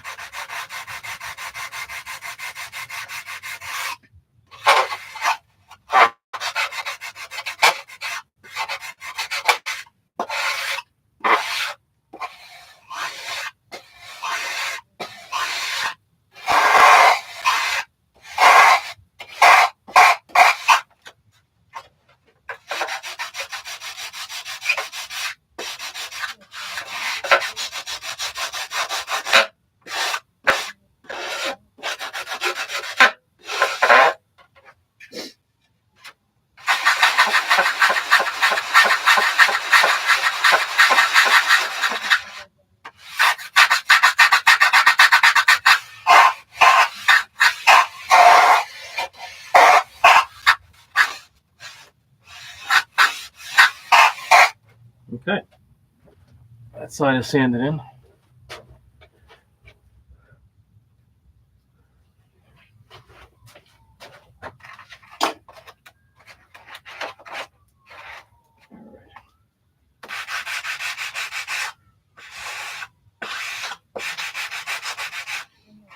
Okay. That side is sanded in.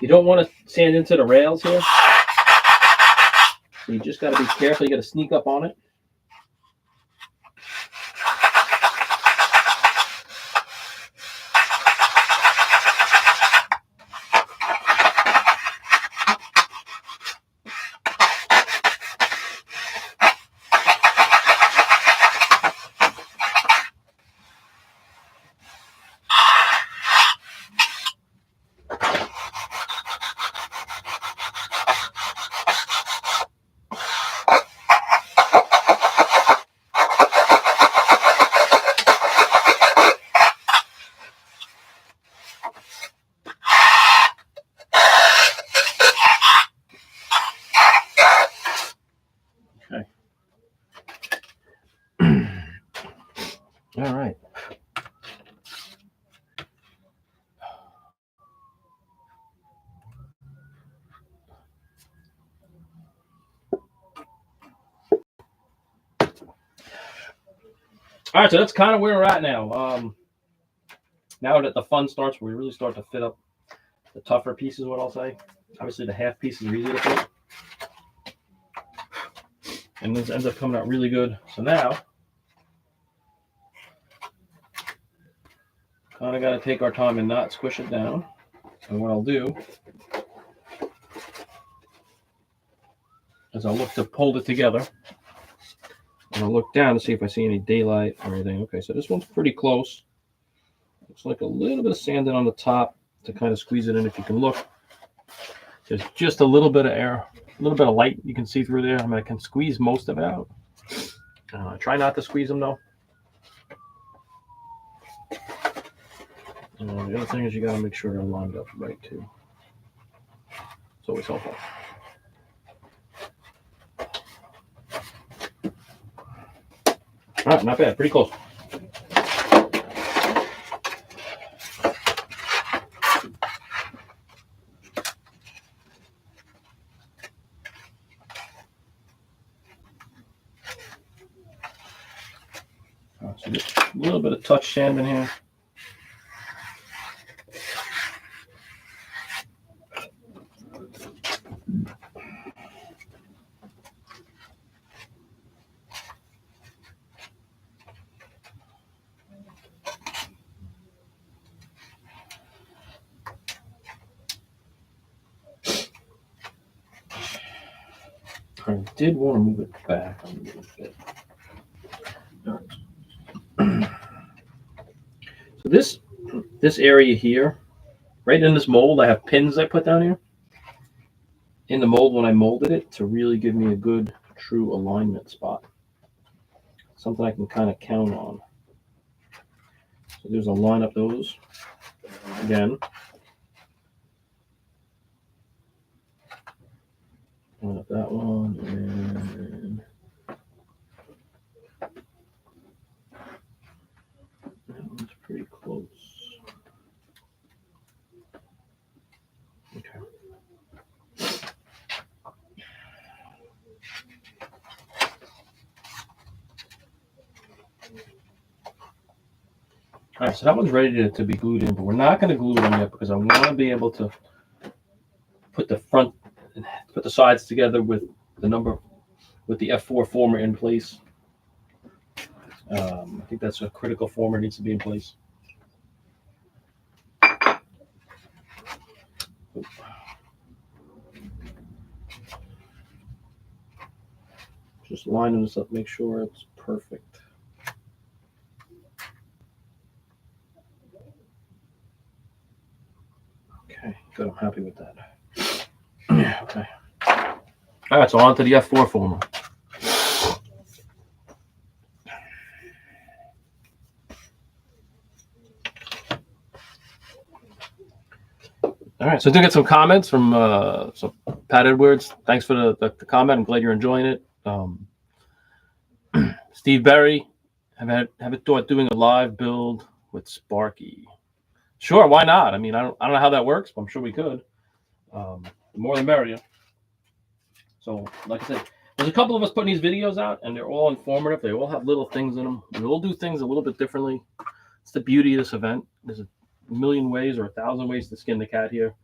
You don't want to sand into the rails here. So you just got to be careful. You got to sneak up on it. All right. All right, so that's kind of where we're at now. Now that the fun starts, we really start to fit up the tougher pieces, what I'll say. Obviously, the half pieces are easy to fit. And this ends up coming out really good. So now, kind of got to take our time and not squish it down. And what I'll do is I'll look to hold it together. And I'll look down to see if I see any daylight or anything. Okay, so this one's pretty close. Looks like a little bit of sanding on the top to kind of squeeze it in. If you can look, there's just a little bit of air, a little bit of light you can see through there. I mean, I can squeeze most of it out. Try not to squeeze them though. The other thing is you got to make sure they're lined up right too. It's always helpful. All right, not bad, pretty close. So just a little bit of touch sand in here. I did want to move it back a little bit. So this this area here, right in this mold, I have pins I put down here in the mold when I molded it to really give me a good, true alignment spot. Something I can kind of count on. So there's a line up those again. Line up that one, and that one's pretty close. Okay. All right, so that one's ready to be glued in, but we're not going to glue them yet because I want to be able to put the sides together with the F4 former in place. I think that's a critical former needs to be in place. Just lining this up, make sure it's perfect. Okay, good. I'm happy with that. Okay. All right, so on to the F4 former. All right, so I did get some comments from Pat Edwards. Thanks for the comment. I'm glad you're enjoying it. Steve Berry, have it thought doing a live build with Sparky? Sure, why not? I mean, I don't know how that works, but I'm sure we could. The more the merrier. So, like I said, there's a couple of us putting these videos out, and they're all informative. They all have little things in them. We all do things a little bit differently. It's the beauty of this event. There's a million ways or 1,000 ways to skin the cat here,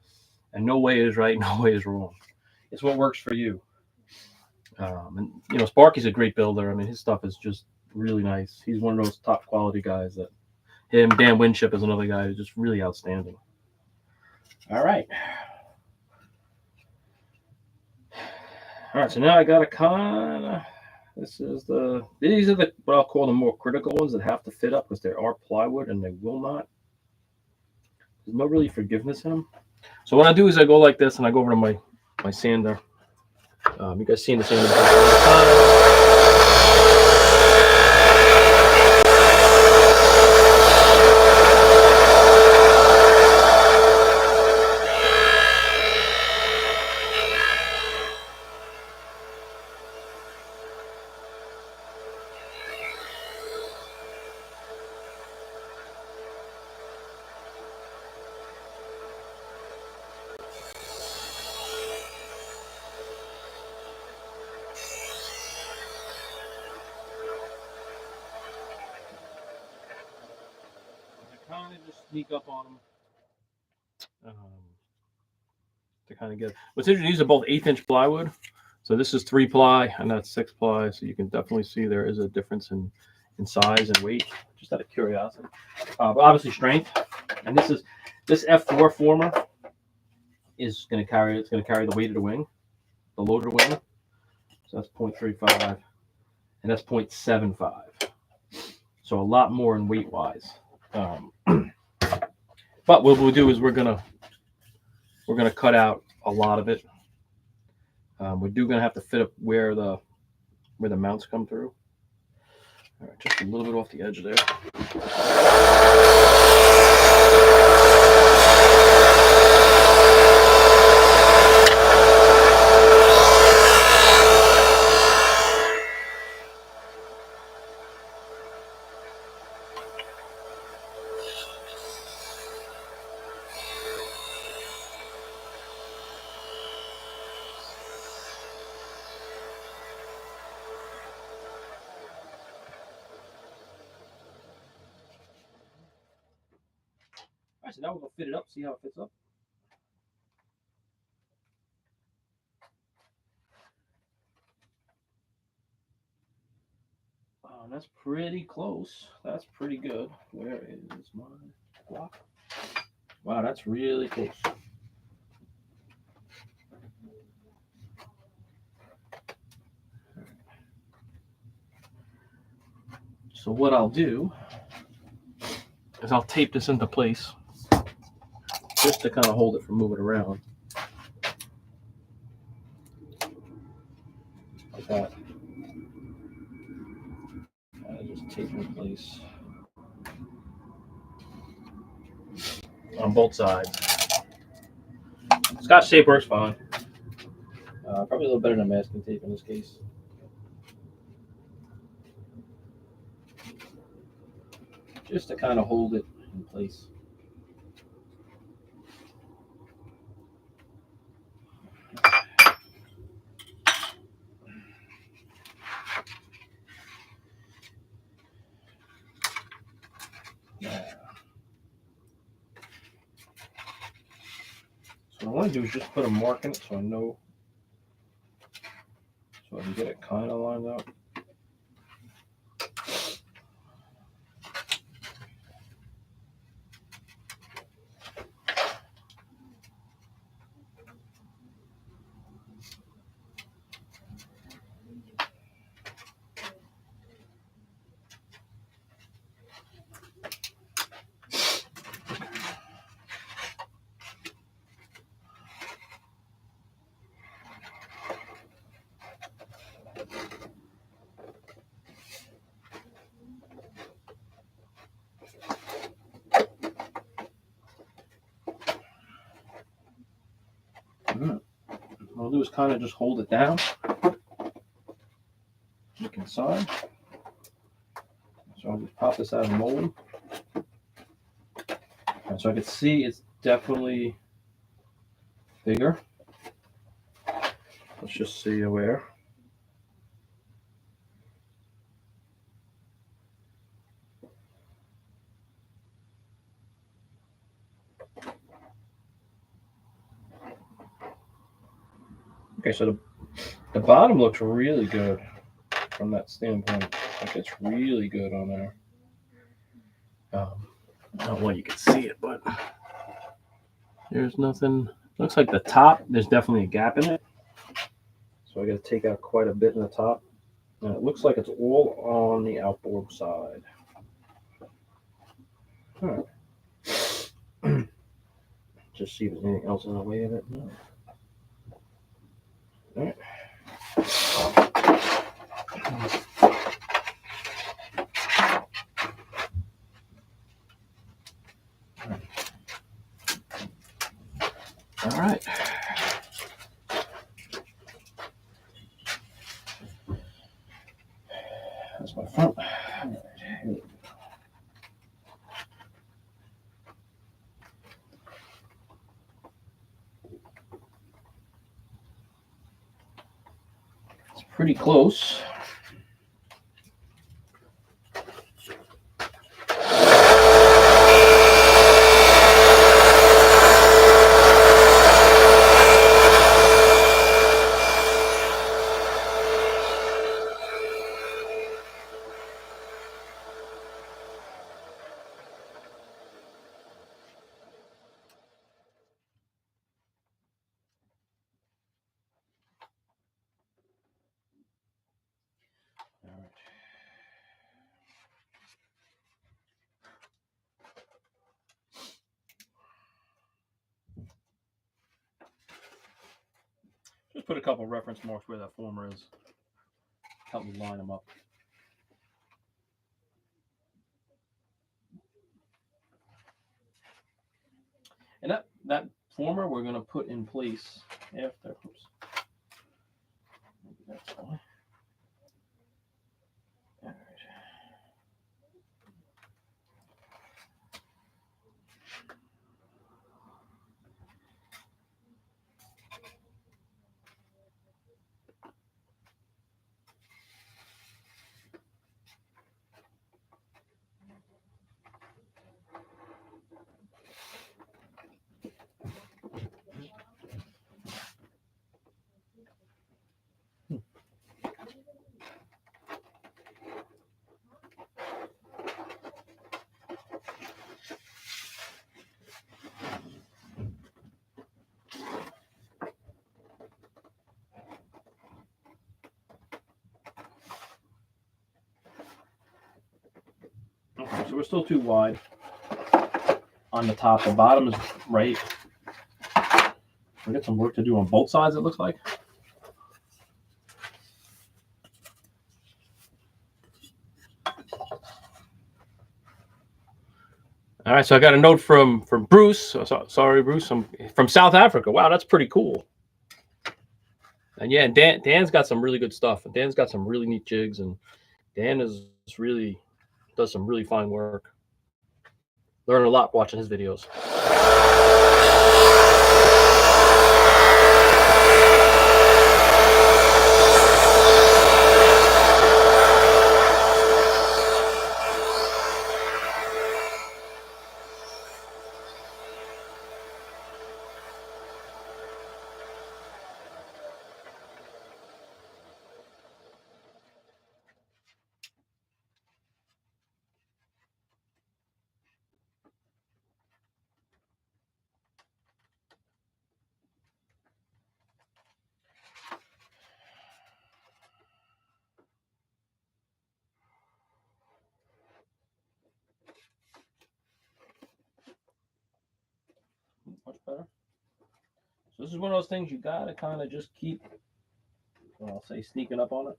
and no way is right, no way is wrong. It's what works for you. And you know, Sparky's a great builder. I mean, his stuff is just really nice. He's one of those top quality guys that him. Dan Winship is another guy who's just really outstanding. All right. All right, so now I got a con. These are the what I'll call the more critical ones that have to fit up because they are plywood and they will not. There's no really forgiveness in them. So what I do is I go like this and I go over to my sander. You guys seen the sander all the time. Kind of just sneak up on them to kind of get. What's interesting, these are both 1/8" plywood. So this is 3-ply and that's 6-ply. So you can definitely see there is a difference in size and weight, just out of curiosity. But obviously strength. And this F4 former is going to carry the weight of the wing, the loader wing. So that's 0.35 and that's 0.75. So a lot more in weight wise. But what we'll do is we're gonna cut out a lot of it. We're gonna have to fit up where the mounts come through. All right, just a little bit off the edge there. All right, so now we'll fit it up, see how it fits up. That's pretty close. That's pretty good. Where is my block? Wow, that's really close. So what I'll do, is I'll tape this into place just to kind of hold it from moving around. Like that. Just tape in place on both sides. Scotch tape works fine. Probably a little better than masking tape in this case. Just to kind of hold it in place. So what I want to do is just put a mark in it so I know, so I can get it kind of lined up. What I'll do is kind of just hold it down, look inside. So I'll just pop this out of the mold. And so I can see it's definitely bigger. Let's just see where. Okay, so the bottom looks really good from that standpoint. Like it's really good on there. I don't know if you can see it, but there's nothing. Looks like the top, there's definitely a gap in it. So I got to take out quite a bit in the top. And it looks like it's all on the outboard side. All right. Just see if there's anything else in the way of it. No. All right. All right. That's my front. It's pretty close. Just put a couple reference marks where that former is. Help me line them up. And that former we're going to put in place after. Oops. Maybe that's why. All right. Okay, so we're still too wide. on the top. The bottom is right. We got some work to do on both sides, it looks like. All right, so I got a note from Bruce. Sorry, Bruce. I'm from South Africa. Wow, that's pretty cool. And yeah, Dan's got some really good stuff. Dan's got some really neat jigs, and Dan does some really fine work. Learn a lot watching his videos. Much better. So this is one of those things you gotta kind of just keep, well, I'll say, sneaking up on it.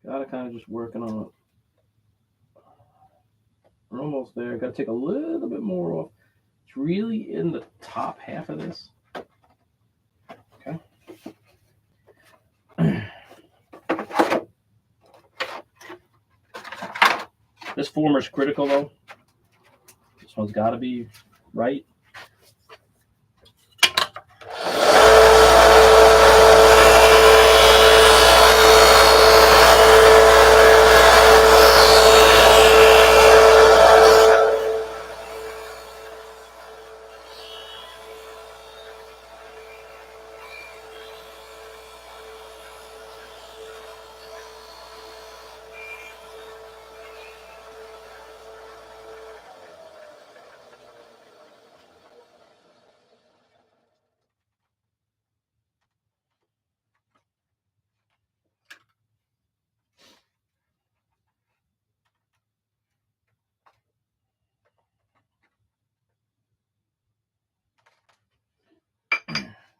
Gotta kind of just working on it. We're almost there. Gotta take a little bit more off. It's really in the top half of this. Okay. This former is critical though. This one's gotta be right.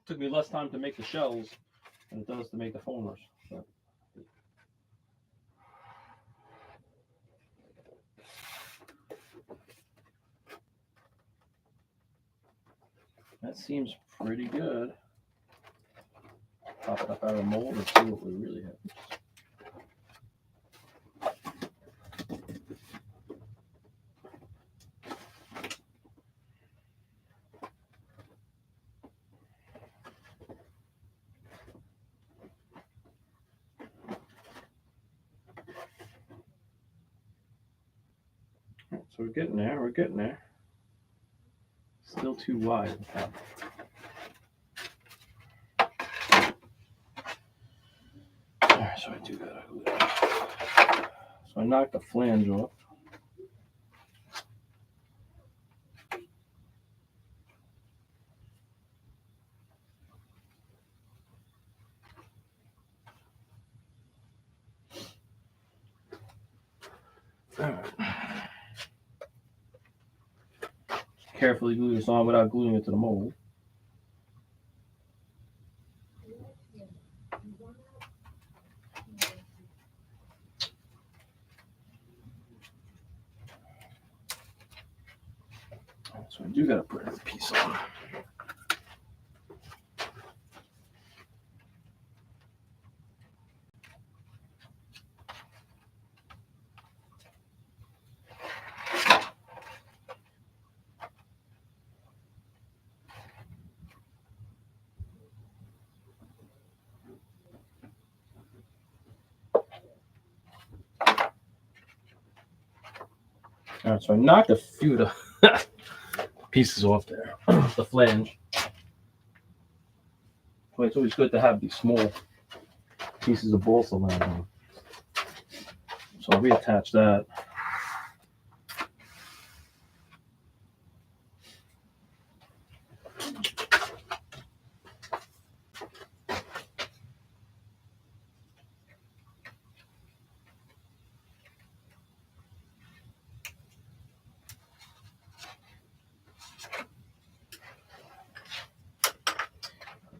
Took me less time to make the shells than it does to make the foamers. So. That seems pretty good. Pop it up out of the mold and see what we really have. So we're getting there. We're getting there. Still too wide. Alright, so I do gotta glue that. So I knocked the flange off. Alright. Carefully glue this on without gluing it to the mold. So I do gotta put a piece on. All right, so I knocked a few of the pieces off there, the flange. So it's always good to have these small pieces of balsa land on. So I'll reattach that.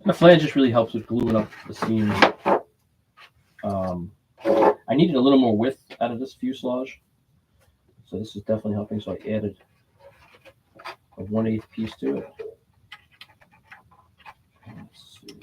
The flange just really helps with gluing up the seams. I needed a little more width out of this fuselage, so this is definitely helping. So I added a 1/8 piece to it. Let's see.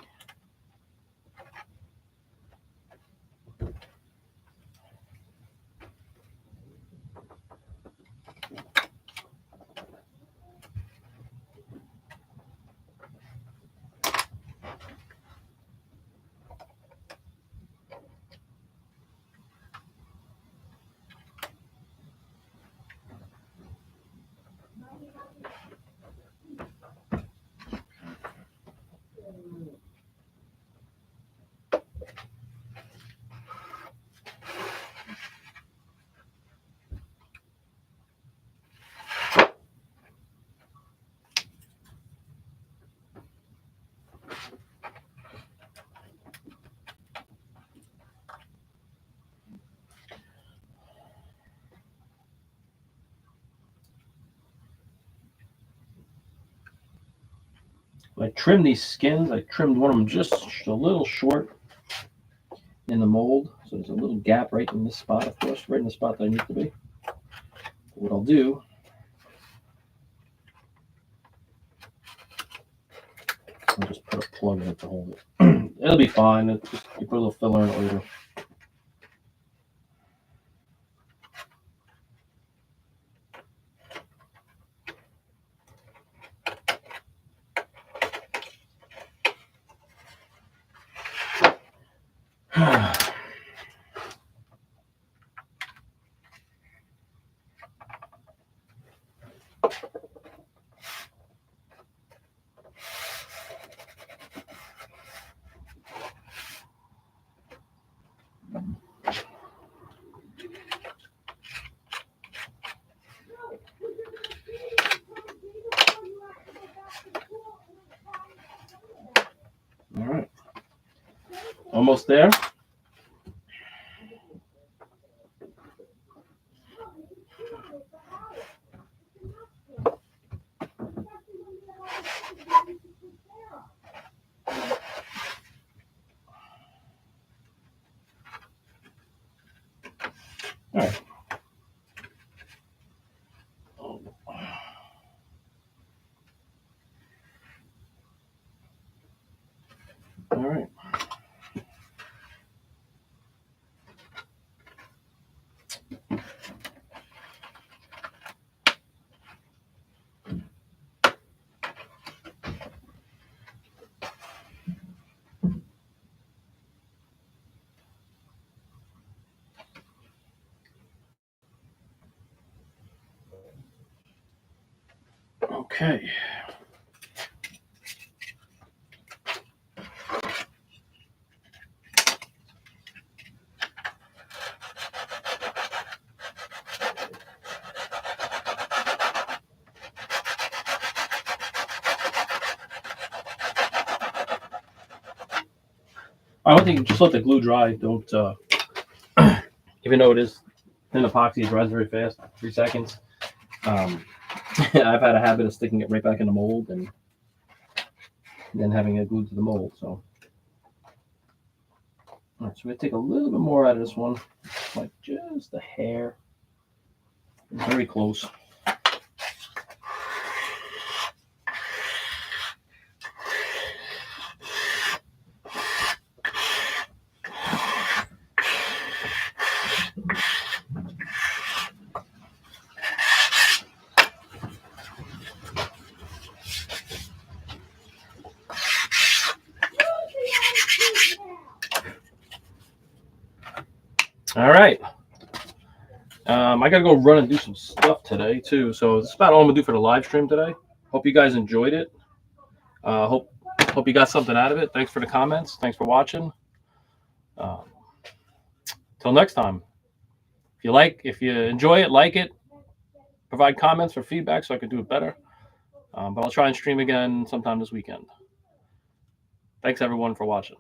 I trimmed these skins. I trimmed one of them just a little short in the mold. So there's a little gap right in this spot, of course, right in the spot that I need to be. What I'll do, I'll just put a plug in it to hold it. It'll be fine. You put a little filler in it later. All right, almost there. All right. All right. Okay. I would think just let the glue dry. Don't, even though it is thin epoxy, it dries very fast, 3 seconds. I've had a habit of sticking it right back in the mold and then having it glued to the mold. So, all right, so we're gonna take a little bit more out of this one, like just a hair, very close. All right. I gotta go run and do some stuff today too. So this is about all I'm gonna do for the live stream today. Hope you guys enjoyed it. Hope you got something out of it. Thanks for the comments. Thanks for watching. Till next time. If you enjoy it, like it, provide comments or feedback so I can do it better. But I'll try and stream again sometime this weekend. Thanks everyone for watching.